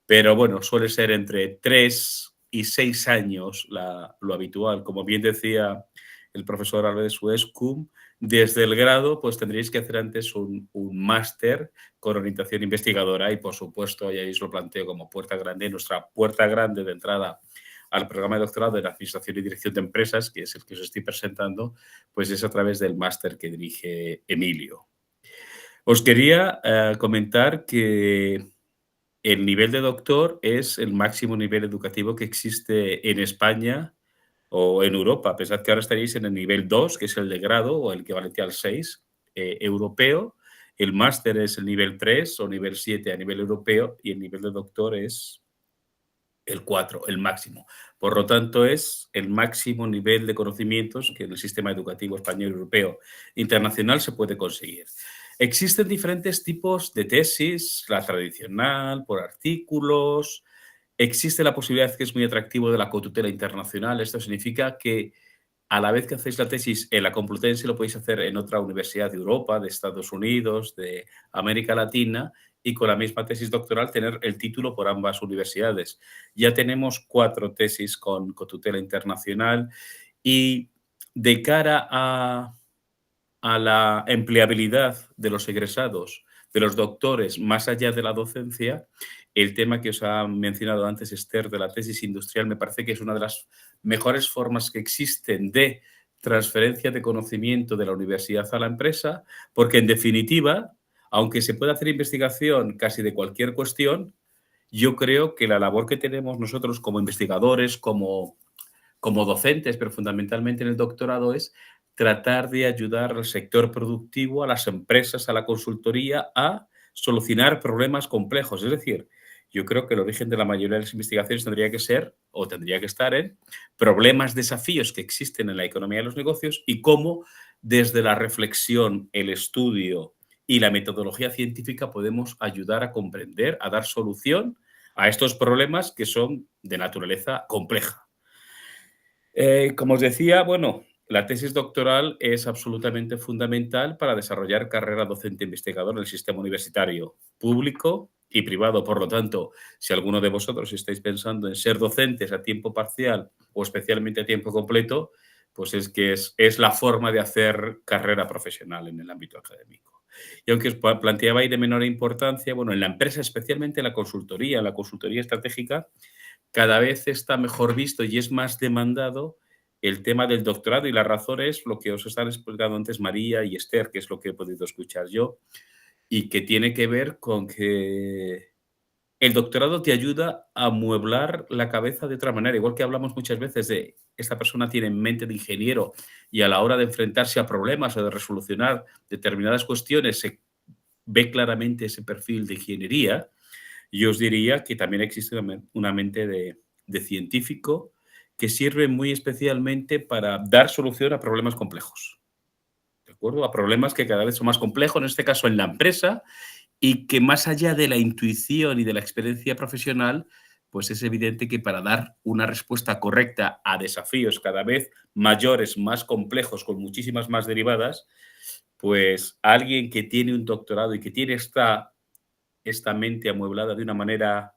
pero bueno, suele ser entre 3 y 6 años lo habitual. Como bien decía el profesor Albert Suescum, desde el grado pues tendréis que hacer antes un máster con orientación investigadora y, por supuesto, ya os lo planteo como puerta grande, nuestra puerta grande de entrada al programa de doctorado en Administración y Dirección de Empresas, que es el que os estoy presentando, pues es a través del máster que dirige Emilio. Os quería comentar que el nivel de doctor es el máximo nivel educativo que existe en España o en Europa. Pensad que ahora estaréis en el nivel 2, que es el de grado o el equivalente al 6 europeo. El máster es el nivel 3 o nivel 7 a nivel europeo y el nivel de doctor es el 4, el máximo. Por lo tanto, es el máximo nivel de conocimientos que en el sistema educativo español, europeo, internacional se puede conseguir. Existen diferentes tipos de tesis, la tradicional, por artículos. Existe la posibilidad, que es muy atractivo, de la cotutela internacional. Esto significa que a la vez que hacéis la tesis en la Complutense, lo podéis hacer en otra universidad de Europa, de Estados Unidos, de América Latina, y con la misma tesis doctoral tener el título por ambas universidades. Ya tenemos 4 tesis con cotutela internacional y de cara a la empleabilidad de los egresados, de los doctores, más allá de la docencia, el tema que os ha mencionado antes Esther de la tesis industrial me parece que es una de las mejores formas que existen de transferencia de conocimiento de la universidad a la empresa, porque en definitiva, aunque se pueda hacer investigación casi de cualquier cuestión, yo creo que la labor que tenemos nosotros como investigadores, como como docentes, pero fundamentalmente en el doctorado, es tratar de ayudar al sector productivo, a las empresas, a la consultoría, a solucionar problemas complejos. Es decir, yo creo que el origen de la mayoría de las investigaciones tendría que ser o tendría que estar en problemas, desafíos que existen en la economía de los negocios y cómo desde la reflexión, el estudio y la metodología científica podemos ayudar a comprender, a dar solución a estos problemas que son de naturaleza compleja. Como os decía, bueno, la tesis doctoral es absolutamente fundamental para desarrollar carrera docente investigador en el sistema universitario público y privado. Por lo tanto, si alguno de vosotros estáis pensando en ser docentes a tiempo parcial o especialmente a tiempo completo, pues es que es la forma de hacer carrera profesional en el ámbito académico. Y aunque os planteabais de menor importancia, bueno, en la empresa, especialmente en la consultoría estratégica, cada vez está mejor visto y es más demandado el tema del doctorado, y la razón es lo que os están explicando antes María y Esther, que es lo que he podido escuchar yo, y que tiene que ver con que el doctorado te ayuda a amueblar la cabeza de otra manera, igual que hablamos muchas veces de esta persona tiene mente de ingeniero y a la hora de enfrentarse a problemas o de resolucionar determinadas cuestiones se ve claramente ese perfil de ingeniería. Yo os diría que también existe una mente de científico que sirve muy especialmente para dar solución a problemas complejos, ¿de acuerdo? A problemas que cada vez son más complejos, en este caso en la empresa, y que más allá de la intuición y de la experiencia profesional, pues es evidente que para dar una respuesta correcta a desafíos cada vez mayores, más complejos, con muchísimas más derivadas, pues alguien que tiene un doctorado y que tiene esta mente amueblada de una manera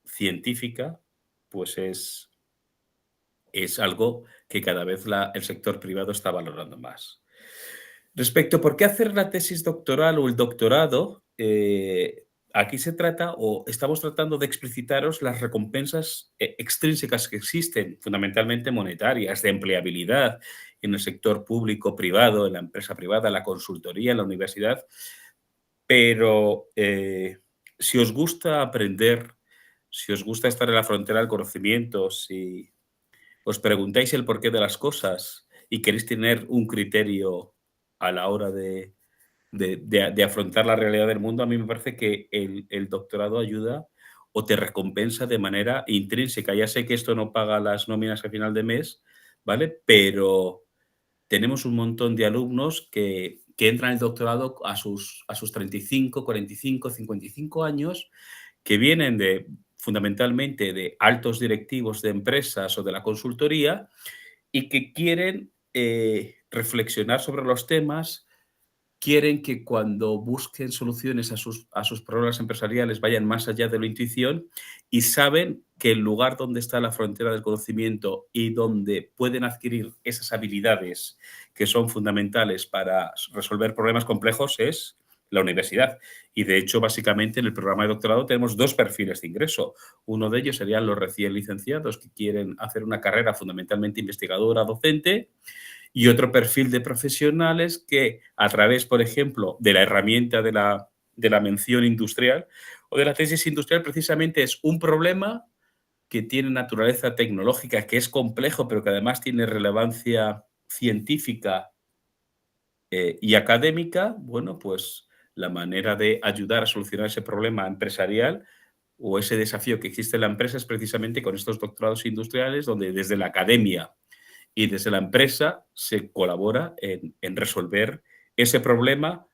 científica, pues es algo que cada vez el sector privado está valorando más. Respecto a por qué hacer la tesis doctoral o el doctorado, aquí se trata o estamos tratando de explicitaros las recompensas extrínsecas que existen, fundamentalmente monetarias, de empleabilidad en el sector público, privado, en la empresa privada, en la consultoría, en la universidad. Pero si os gusta aprender, si os gusta estar en la frontera del conocimiento, si os preguntáis el porqué de las cosas y queréis tener un criterio a la hora de afrontar la realidad del mundo, a mí me parece que el doctorado ayuda o te recompensa de manera intrínseca. Ya sé que esto no paga las nóminas a final de mes, ¿vale? Pero tenemos un montón de alumnos que entran al doctorado a sus 35, 45, 55 años, que vienen fundamentalmente de altos directivos de empresas o de la consultoría y que quieren reflexionar sobre los temas, quieren que cuando busquen soluciones a sus problemas empresariales vayan más allá de la intuición y saben que el lugar donde está la frontera del conocimiento y donde pueden adquirir esas habilidades que son fundamentales para resolver problemas complejos es la universidad. Y de hecho, básicamente en el programa de doctorado tenemos dos perfiles de ingreso. Uno de ellos serían los recién licenciados que quieren hacer una carrera fundamentalmente investigadora, docente, y otro perfil de profesionales que a través, por ejemplo, de la herramienta de la mención industrial o de la tesis industrial, precisamente es un problema que tiene naturaleza tecnológica, que es complejo, pero que además tiene relevancia científica y académica. Bueno, pues la manera de ayudar a solucionar ese problema empresarial o ese desafío que existe en la empresa es precisamente con estos doctorados industriales, donde desde la academia y desde la empresa se colabora en resolver ese problema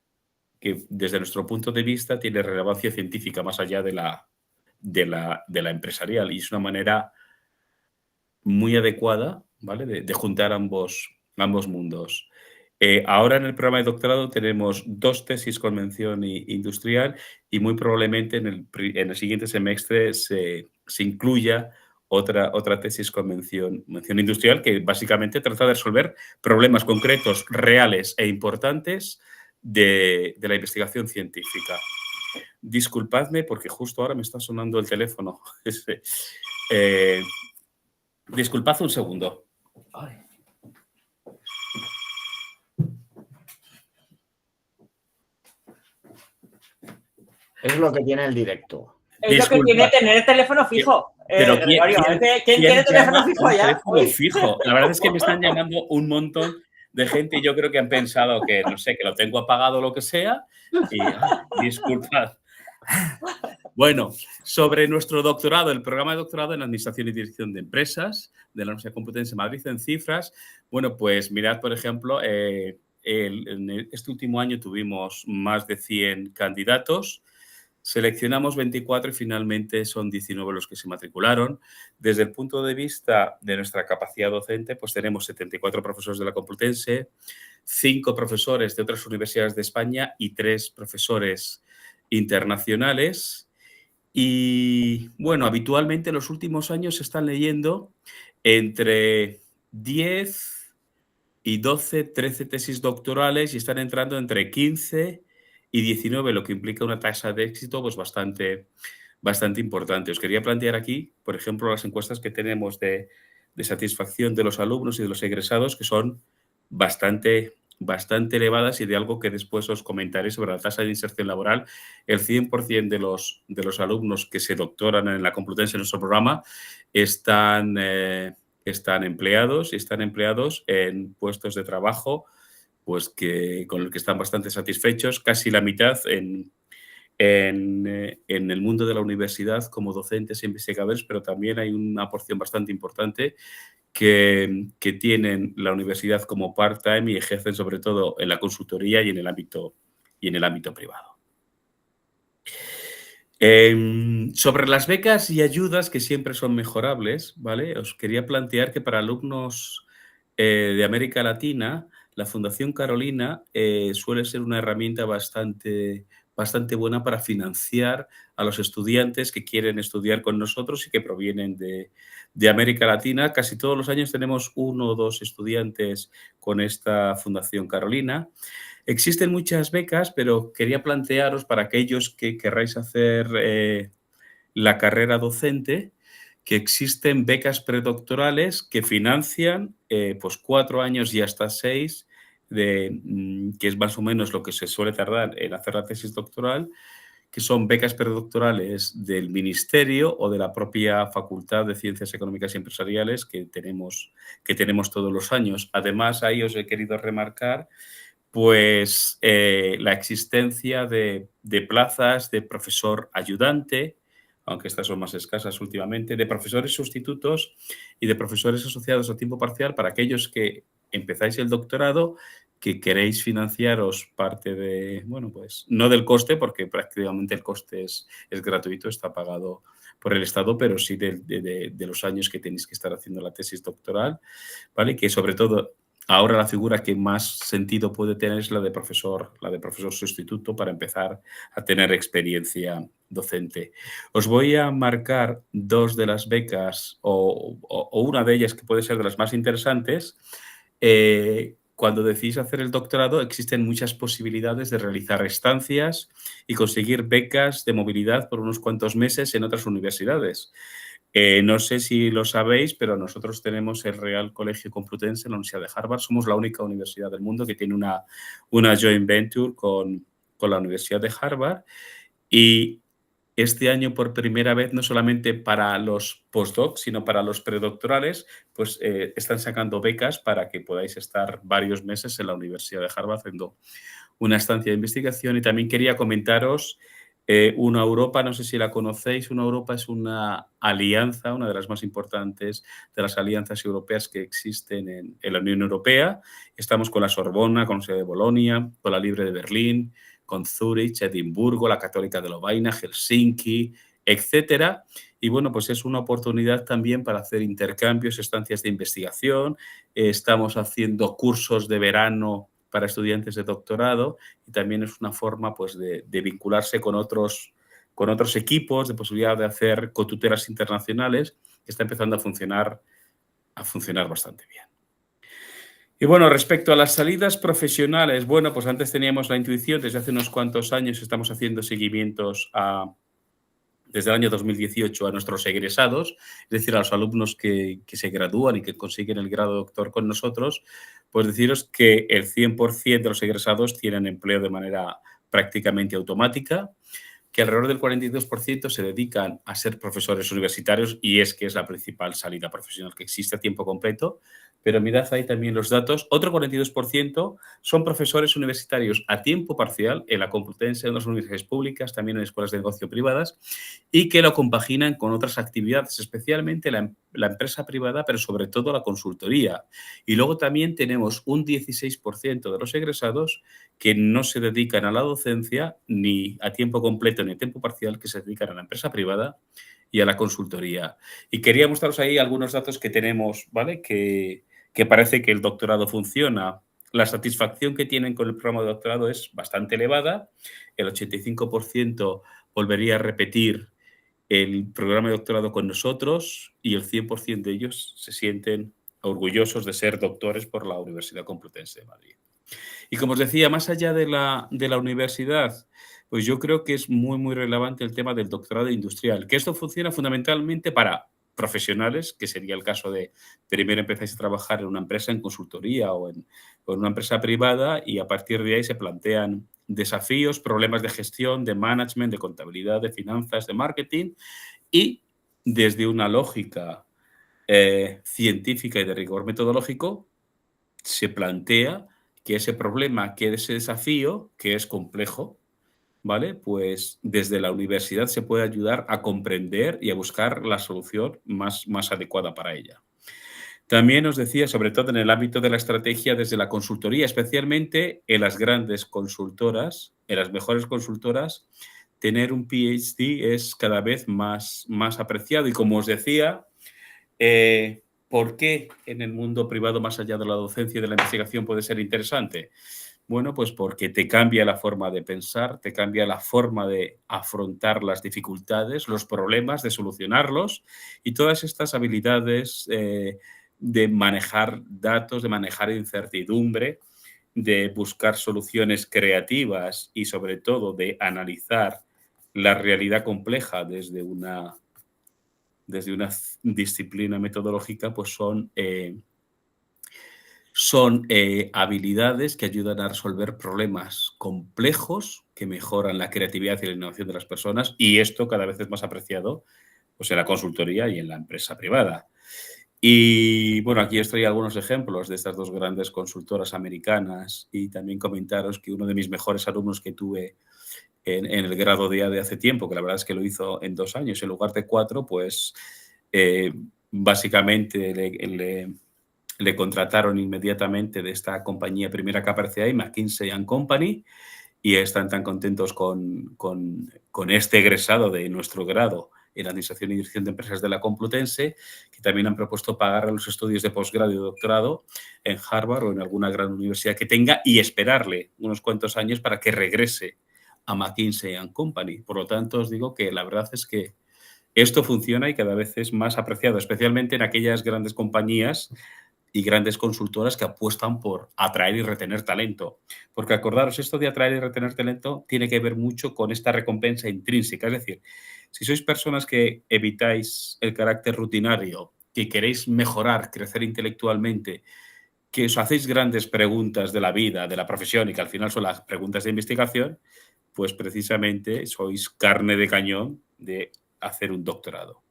que desde nuestro punto de vista tiene relevancia científica más allá de la empresarial, y es una manera muy adecuada, ¿vale?, de juntar ambos mundos. Ahora en el programa de doctorado tenemos 2 tesis con mención industrial y muy probablemente en el siguiente semestre se incluya otra tesis con mención industrial que básicamente trata de resolver problemas concretos, reales e importantes de la investigación científica. Disculpadme porque justo ahora me está sonando el teléfono. Disculpad un segundo. Ay. Es lo que tiene el directo. Es lo que tiene tener el teléfono fijo. Pero Gregorio, ¿quién tiene teléfono fijo ya? Teléfono fijo. La verdad es que me están llamando un montón de gente y yo creo que han pensado que, no sé, que lo tengo apagado o lo que sea. Y disculpad. Bueno, sobre nuestro doctorado, el programa de doctorado en Administración y Dirección de Empresas de la Universidad Complutense de Madrid en cifras. Bueno, pues mirad, por ejemplo, en este último año tuvimos más de 100 candidatos. Seleccionamos 24 y finalmente son 19 los que se matricularon. Desde el punto de vista de nuestra capacidad docente, pues tenemos 74 profesores de la Complutense, 5 profesores de otras universidades de España y 3 profesores internacionales. Y, bueno, habitualmente en los últimos años se están leyendo entre 10 y 12, 13 tesis doctorales y están entrando entre 15 y 19, lo que implica una tasa de éxito pues bastante importante. Os quería plantear aquí, por ejemplo, las encuestas que tenemos de satisfacción de los alumnos y de los egresados, que son bastante elevadas y de algo que después os comentaré sobre la tasa de inserción laboral. El 100% de los alumnos que se doctoran en la Complutense en nuestro programa están empleados y están empleados en puestos de trabajo pues con los que están bastante satisfechos, casi la mitad en el mundo de la universidad como docentes e investigadores, pero también hay una porción bastante importante que tienen la universidad como part-time y ejercen sobre todo en la consultoría y en el ámbito privado. Sobre las becas y ayudas, que siempre son mejorables, ¿vale? Os quería plantear que para alumnos de América Latina, la Fundación Carolina suele ser una herramienta bastante buena para financiar a los estudiantes que quieren estudiar con nosotros y que provienen de América Latina. Casi todos los años tenemos 1 o 2 estudiantes con esta Fundación Carolina. Existen muchas becas, pero quería plantearos para aquellos que querráis hacer la carrera docente, que existen becas predoctorales que financian pues 4 años y hasta 6, que es más o menos lo que se suele tardar en hacer la tesis doctoral, que son becas predoctorales del Ministerio o de la propia Facultad de Ciencias Económicas y Empresariales que tenemos todos los años. Además, ahí os he querido remarcar pues la existencia de plazas de profesor ayudante, aunque estas son más escasas últimamente, de profesores sustitutos y de profesores asociados a tiempo parcial para aquellos que empezáis el doctorado, que queréis financiaros parte de, bueno, pues no del coste, porque prácticamente el coste es gratuito, está pagado por el Estado, pero sí de los años que tenéis que estar haciendo la tesis doctoral, ¿vale? Que sobre todo ahora la figura que más sentido puede tener es la de profesor sustituto para empezar a tener experiencia docente. Os voy a marcar 2 de las becas o una de ellas que puede ser de las más interesantes. Cuando decidís hacer el doctorado existen muchas posibilidades de realizar estancias y conseguir becas de movilidad por unos cuantos meses en otras universidades. No sé si lo sabéis, pero nosotros tenemos el Real Colegio Complutense en la Universidad de Harvard. Somos la única universidad del mundo que tiene una joint venture con la Universidad de Harvard. Y este año, por primera vez, no solamente para los postdocs, sino para los predoctorales, pues están sacando becas para que podáis estar varios meses en la Universidad de Harvard haciendo una estancia de investigación. Y también quería comentaros Una Europa, no sé si la conocéis. Una Europa es una alianza, una de las más importantes de las alianzas europeas que existen en la Unión Europea. Estamos con la Sorbona, con la Universidad de Bolonia, con la Libre de Berlín, con Zúrich, Edimburgo, la Católica de Lovaina, Helsinki, etcétera. Y bueno, pues es una oportunidad también para hacer intercambios, estancias de investigación. Estamos haciendo cursos de verano para estudiantes de doctorado y también es una forma pues, de vincularse con otros equipos, de posibilidad de hacer cotuteras internacionales, que está empezando a funcionar bastante bien. Y bueno, respecto a las salidas profesionales, bueno, pues antes teníamos la intuición, desde hace unos cuantos años estamos haciendo seguimientos desde el año 2018 a nuestros egresados, es decir, a los alumnos que se gradúan y que consiguen el grado de doctor con nosotros, pues deciros que el 100% de los egresados tienen empleo de manera prácticamente automática. que alrededor del 42% se dedican a ser profesores universitarios y es que es la principal salida profesional que existe a tiempo completo. Pero mirad ahí también los datos. Otro 42% son profesores universitarios a tiempo parcial en la Complutense, en las universidades públicas, también en escuelas de negocio privadas y que lo compaginan con otras actividades, especialmente la empresa privada, pero sobre todo la consultoría. Y luego también tenemos un 16% de los egresados que no se dedican a la docencia ni a tiempo completo ni a tiempo parcial, que se dedican a la empresa privada y a la consultoría. Y quería mostraros ahí algunos datos que tenemos, ¿vale? Que parece que el doctorado funciona. La satisfacción que tienen con el programa de doctorado es bastante elevada. El 85% volvería a repetir el programa de doctorado con nosotros y el 100% de ellos se sienten orgullosos de ser doctores por la Universidad Complutense de Madrid. Y como os decía, más allá de la universidad, pues yo creo que es muy, muy relevante el tema del doctorado industrial, que esto funciona fundamentalmente para profesionales, que sería el caso de primero empezáis a trabajar en una empresa en consultoría o en una empresa privada y a partir de ahí se plantean desafíos, problemas de gestión, de management, de contabilidad, de finanzas, de marketing y desde una lógica científica y de rigor metodológico se plantea que ese problema, que ese desafío, que es complejo, ¿vale? Pues desde la universidad se puede ayudar a comprender y a buscar la solución más adecuada para ella. También os decía, sobre todo en el ámbito de la estrategia desde la consultoría, especialmente en las grandes consultoras, en las mejores consultoras, tener un PhD es cada vez más apreciado. Y como os decía, ¿por qué en el mundo privado, más allá de la docencia y de la investigación, puede ser interesante? Bueno, pues porque te cambia la forma de pensar, te cambia la forma de afrontar las dificultades, los problemas, de solucionarlos y todas estas habilidades de manejar datos, de manejar incertidumbre, de buscar soluciones creativas y sobre todo de analizar la realidad compleja desde una disciplina metodológica, pues son habilidades que ayudan a resolver problemas complejos que mejoran la creatividad y la innovación de las personas y esto cada vez es más apreciado pues, en la consultoría y en la empresa privada. Y bueno, aquí os traigo algunos ejemplos de estas dos grandes consultoras americanas y también comentaros que uno de mis mejores alumnos que tuve en el grado de hace tiempo, que la verdad es que lo hizo en 2 años en lugar de 4, pues básicamente le contrataron inmediatamente de esta compañía primera que aparece ahí, McKinsey & Company, y están tan contentos con este egresado de nuestro grado en Administración y Dirección de Empresas de la Complutense, que también han propuesto pagar los estudios de posgrado y doctorado en Harvard o en alguna gran universidad que tenga y esperarle unos cuantos años para que regrese a McKinsey & Company. Por lo tanto, os digo que la verdad es que esto funciona y cada vez es más apreciado, especialmente en aquellas grandes compañías y grandes consultoras que apuestan por atraer y retener talento. Porque acordaros, esto de atraer y retener talento tiene que ver mucho con esta recompensa intrínseca. Es decir, si sois personas que evitáis el carácter rutinario, que queréis mejorar, crecer intelectualmente, que os hacéis grandes preguntas de la vida, de la profesión y que al final son las preguntas de investigación, pues precisamente sois carne de cañón de hacer un doctorado.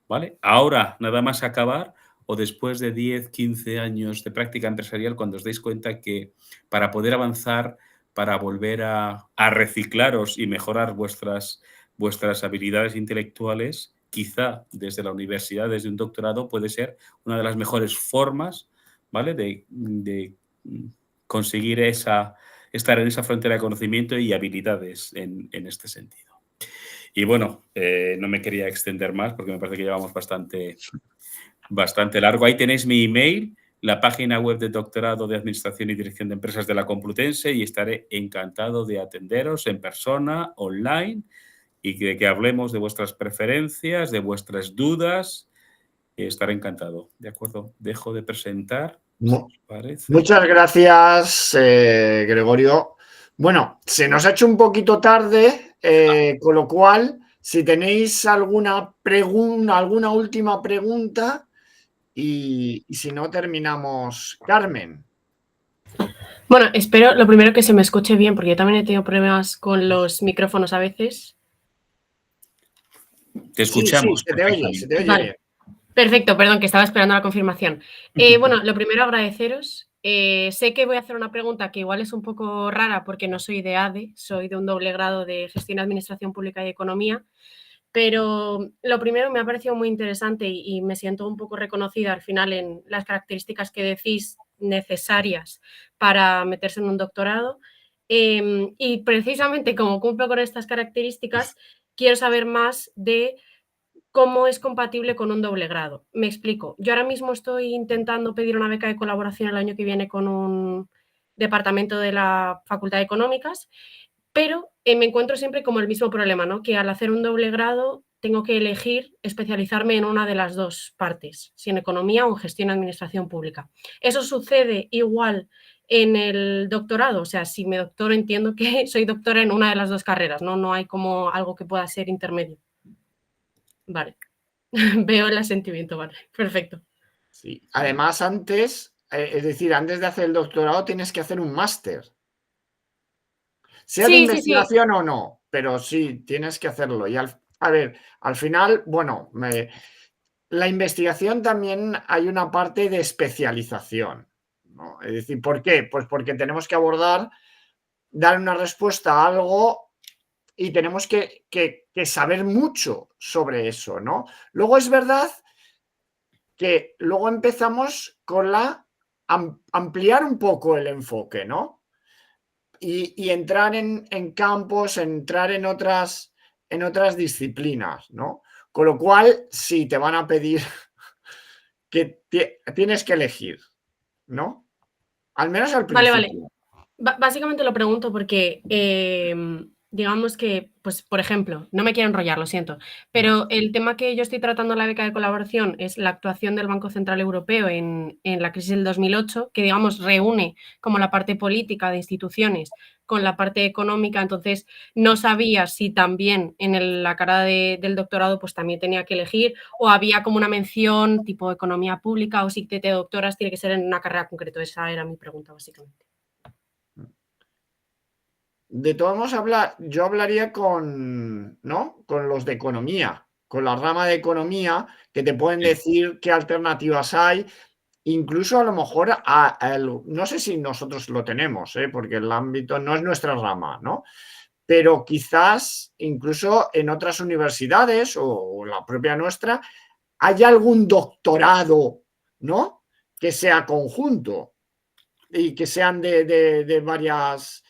¿Vale? Ahora, nada más acabar, o después de 10, 15 años de práctica empresarial, cuando os dais cuenta que para poder avanzar, para volver a reciclaros y mejorar vuestras habilidades intelectuales, quizá desde la universidad, desde un doctorado, puede ser una de las mejores formas, ¿vale? de conseguir estar en esa frontera de conocimiento y habilidades en este sentido. Y bueno, no me quería extender más porque me parece que llevamos bastante largo. Ahí tenéis mi email, la página web de doctorado de Administración y Dirección de Empresas de la Complutense y estaré encantado de atenderos en persona, online y que hablemos de vuestras preferencias, de vuestras dudas. Estaré encantado. ¿De acuerdo? Dejo de presentar. Muchas gracias, Gregorio. Bueno, se nos ha hecho un poquito tarde, con lo cual, si tenéis alguna última pregunta y si no, terminamos. Carmen. Bueno, espero lo primero que se me escuche bien, porque yo también he tenido problemas con los micrófonos a veces. Te escuchamos. Sí, se te oye Vale. bien. Perfecto, perdón, que estaba esperando la confirmación. Bueno, lo primero, agradeceros. Sé que voy a hacer una pregunta que igual es un poco rara porque no soy de ADE, soy de un doble grado de Gestión, Administración Pública y Economía, pero lo primero me ha parecido muy interesante y me siento un poco reconocida al final en las características que decís necesarias para meterse en un doctorado. Y precisamente como cumplo con estas características, quiero saber más de cómo es compatible con un doble grado. Me explico. Yo ahora mismo estoy intentando pedir una beca de colaboración el año que viene con un departamento de la Facultad de Económicas, pero me encuentro siempre como el mismo problema, ¿no? Que al hacer un doble grado tengo que elegir especializarme en una de las dos partes, si en economía o en gestión y administración pública. Eso sucede igual en el doctorado, o sea, si me doctoro entiendo que soy doctora en una de las dos carreras, ¿no? No hay como algo que pueda ser intermedio. Vale, veo el asentimiento, vale, perfecto. Sí. Además, antes, es decir, antes de hacer el doctorado tienes que hacer un máster. Sea de investigación o no, pero sí, tienes que hacerlo. Y a ver, al final, bueno, la investigación también hay una parte de especialización, ¿no? Es decir, ¿por qué? Pues porque tenemos que dar una respuesta a algo y tenemos que saber mucho sobre eso, ¿no? Luego es verdad que luego empezamos con ampliar un poco el enfoque, ¿no? Y entrar en campos, entrar en otras disciplinas, ¿no? Con lo cual, sí, te van a pedir que tienes que elegir, ¿no? Al menos al principio. Vale. Básicamente lo pregunto porque digamos que, pues, por ejemplo, no me quiero enrollar, lo siento, pero el tema que yo estoy tratando en la beca de colaboración es la actuación del Banco Central Europeo en la crisis del 2008, que, digamos, reúne como la parte política de instituciones con la parte económica, entonces no sabía si también en la cara del doctorado pues también tenía que elegir o había como una mención tipo economía pública o si te doctoras tiene que ser en una carrera concreta. Esa era mi pregunta, básicamente. De todos modos, yo hablaría con los de economía, con la rama de economía, que te pueden decir qué alternativas hay. Incluso a lo mejor, no sé si nosotros lo tenemos, porque el ámbito no es nuestra rama, ¿no? Pero quizás incluso en otras universidades o la propia nuestra hay algún doctorado, ¿no? Que sea conjunto y que sean de varias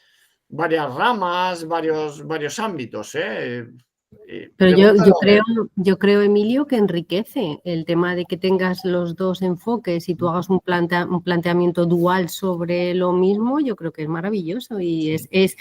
ramas, varios ámbitos, ¿eh? Pero yo creo, Emilio, que enriquece el tema de que tengas los dos enfoques y tú hagas un planteamiento dual sobre lo mismo. Yo creo que es maravilloso y es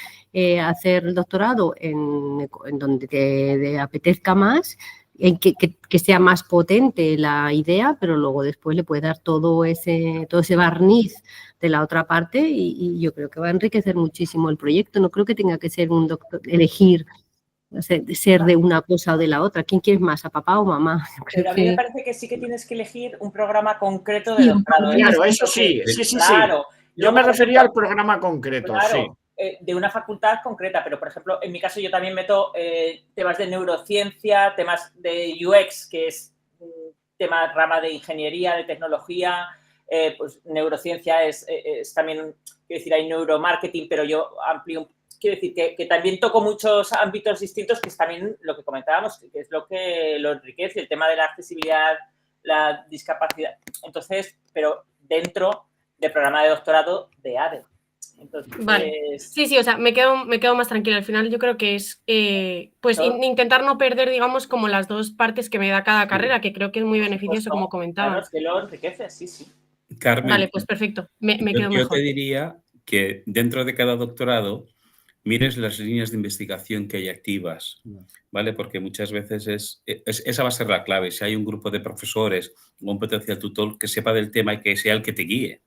hacer el doctorado en donde te apetezca más, en que sea más potente la idea, pero luego después le puedes dar todo ese barniz de la otra parte y yo creo que va a enriquecer muchísimo el proyecto. No creo que tenga que ser un elegir ser de una cosa o de la otra. ¿Quién quieres más, a papá o mamá? Pero a mí me parece que sí que tienes que elegir un programa concreto de Sí, doctorado. Claro, eso sí, sí. Claro. Yo me refería al programa concreto, claro, sí. De una facultad concreta, pero por ejemplo, en mi caso yo también meto temas de neurociencia, temas de UX, que es rama de ingeniería, de tecnología, pues neurociencia es también, quiero decir, hay neuromarketing, pero yo amplío, quiero decir que también toco muchos ámbitos distintos, que es también lo que comentábamos, que es lo que lo enriquece, el tema de la accesibilidad, la discapacidad. Entonces, pero dentro del programa de doctorado de ADE. Entonces, vale. Sí, o sea, me quedo más tranquila. Al final yo creo que es pues intentar no perder, digamos, como las dos partes que me da cada carrera, que creo que es muy beneficioso, como comentaba. Claro, es que lo enriquece, sí. Carmen, vale, pues perfecto, me quedo mejor. Yo te diría que dentro de cada doctorado mires las líneas de investigación que hay activas, ¿vale? Porque muchas veces esa va a ser la clave. Si hay un grupo de profesores o un potencial tutor que sepa del tema y que sea el que te guíe,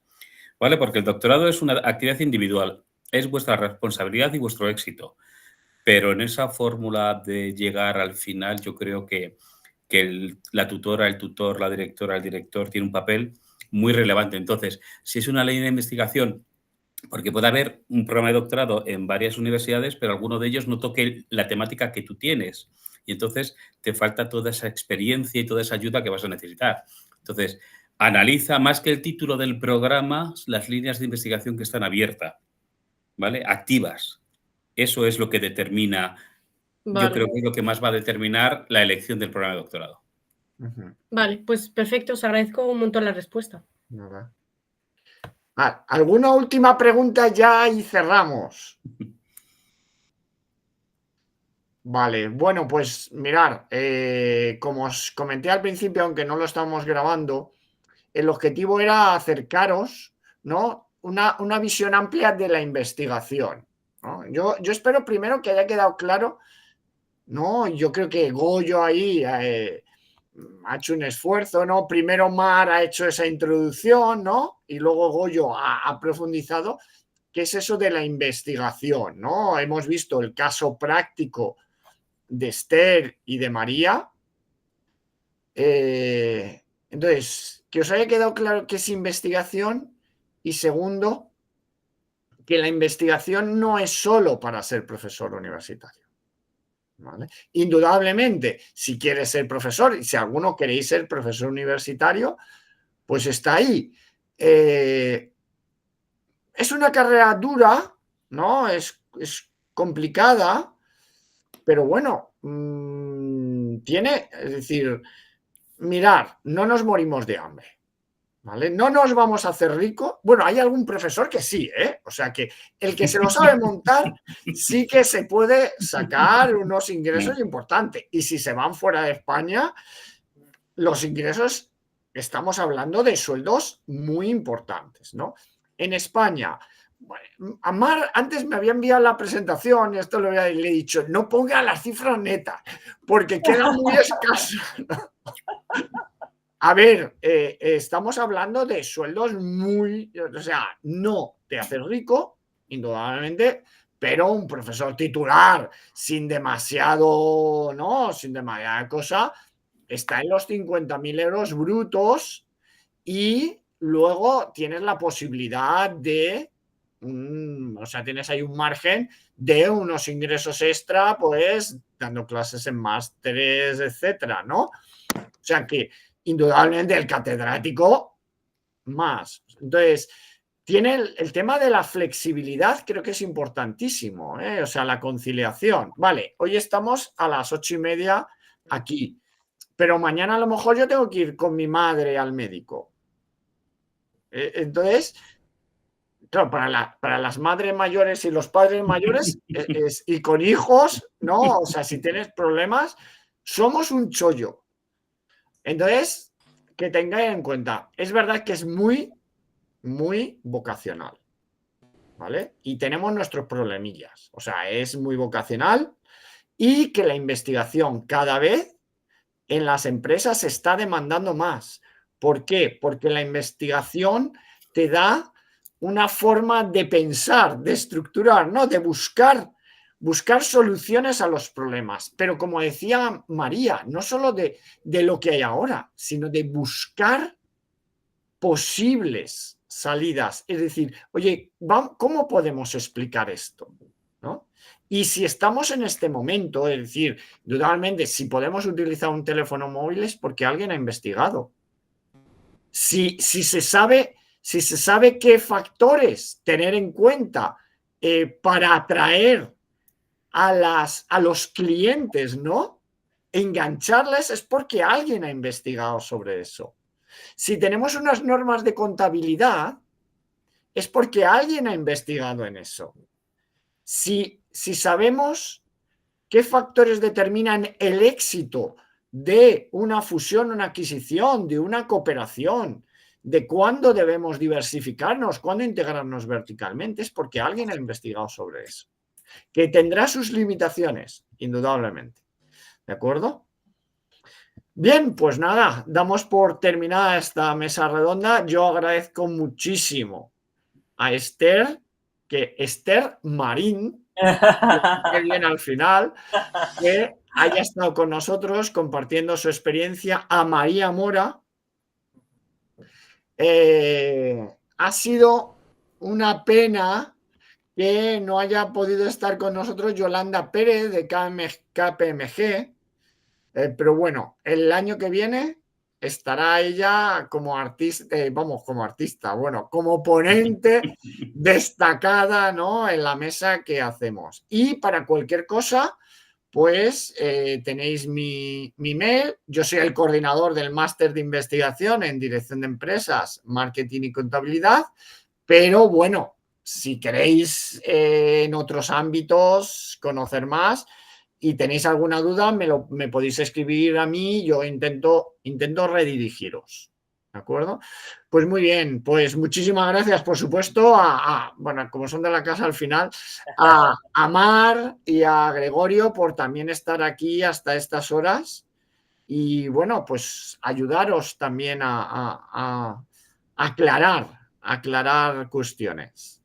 ¿vale? Porque el doctorado es una actividad individual, es vuestra responsabilidad y vuestro éxito. Pero en esa fórmula de llegar al final, yo creo que la tutora, el tutor, la directora, el director tiene un papel muy relevante. Entonces, si es una línea de investigación, porque puede haber un programa de doctorado en varias universidades, pero alguno de ellos no toque la temática que tú tienes. y entonces te falta toda esa experiencia y toda esa ayuda que vas a necesitar. Entonces, analiza más que el título del programa las líneas de investigación que están abiertas, ¿vale? Activas. Eso es lo que determina, yo creo que es lo que más va a determinar la elección del programa de doctorado. Vale, pues perfecto, os agradezco un montón la respuesta. Nada. ¿Alguna última pregunta ya y cerramos? Vale, bueno, pues mirar, como os comenté al principio, aunque no lo estamos grabando, el objetivo era acercaros, ¿no?, una visión amplia de la investigación, ¿no? Yo espero primero que haya quedado claro, ¿no? Yo creo que Goyo ahí ha hecho un esfuerzo, ¿no? Primero Mar ha hecho esa introducción, ¿no? Y luego Goyo ha profundizado. ¿Qué es eso de la investigación, ¿no? Hemos visto el caso práctico de Esther y de María. Entonces, que os haya quedado claro qué es investigación, y segundo, que la investigación no es solo para ser profesor universitario, ¿vale? Indudablemente, si quieres ser profesor, y si alguno queréis ser profesor universitario, pues está ahí. Es una carrera dura, ¿no? Es complicada, pero bueno, es decir, mirar, no nos morimos de hambre, ¿vale? No nos vamos a hacer ricos. Bueno, hay algún profesor que sí, ¿eh? O sea que el que se lo sabe montar sí que se puede sacar unos ingresos importantes. Y si se van fuera de España, los ingresos, estamos hablando de sueldos muy importantes, ¿no? En España, Amar antes me había enviado la presentación y esto le he dicho, no ponga las cifras netas porque queda muy escaso. A ver, estamos hablando de sueldos muy, o sea, no te haces rico, indudablemente, pero un profesor titular sin demasiado, ¿no? Sin demasiada cosa, está en los 50.000 euros brutos, y luego tienes la posibilidad de, o sea, tienes ahí un margen de unos ingresos extra, pues dando clases en másteres, etcétera, ¿no? O sea que indudablemente el catedrático más. Entonces, tiene el tema de la flexibilidad, creo que es importantísimo, ¿eh? O sea, la conciliación. Vale, hoy estamos a las 8:30 aquí, pero mañana a lo mejor yo tengo que ir con mi madre al médico. Entonces, claro, para las madres mayores y los padres mayores y con hijos, ¿no? O sea, si tienes problemas, somos un chollo. Entonces, que tengáis en cuenta, es verdad que es muy, muy vocacional, ¿vale? Y tenemos nuestros problemillas, o sea, es muy vocacional, y que la investigación cada vez en las empresas se está demandando más. ¿Por qué? Porque la investigación te da una forma de pensar, de estructurar, ¿no? De buscar soluciones a los problemas. Pero como decía María, no solo de lo que hay ahora, sino de buscar posibles salidas. Es decir, oye, ¿cómo podemos explicar esto? ¿No? Y si estamos en este momento, es decir, indudablemente, si podemos utilizar un teléfono móvil es porque alguien ha investigado. Si se sabe qué factores tener en cuenta para atraer a los clientes, ¿no? Engancharles, es porque alguien ha investigado sobre eso. Si tenemos unas normas de contabilidad, es porque alguien ha investigado en eso. Si sabemos qué factores determinan el éxito de una fusión, una adquisición, de una cooperación, de cuándo debemos diversificarnos, cuándo integrarnos verticalmente, es porque alguien ha investigado sobre eso. Que tendrá sus limitaciones, indudablemente. ¿De acuerdo? Bien, pues nada, damos por terminada esta mesa redonda. Yo agradezco muchísimo a Esther Marín, que viene al final, que haya estado con nosotros compartiendo su experiencia, a María Mora. Ha sido una pena que no haya podido estar con nosotros Yolanda Pérez de KPMG, Pero bueno, el año que viene estará ella como artista, como ponente destacada, ¿no?, en la mesa que hacemos. Y para cualquier cosa, pues tenéis mi mail. Yo soy el coordinador del máster de investigación en dirección de empresas, marketing y contabilidad, pero bueno, si queréis en otros ámbitos conocer más y tenéis alguna duda, me podéis escribir a mí, yo intento redirigiros. ¿De acuerdo? Pues muy bien, pues muchísimas gracias, por supuesto, bueno, como son de la casa al final, a Mar y a Gregorio por también estar aquí hasta estas horas y, bueno, pues ayudaros también a aclarar cuestiones.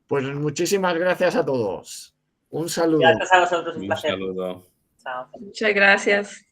Pues muchísimas gracias a todos. Un saludo. Gracias a vosotros, un Un placer. saludo. Chao. Muchas gracias.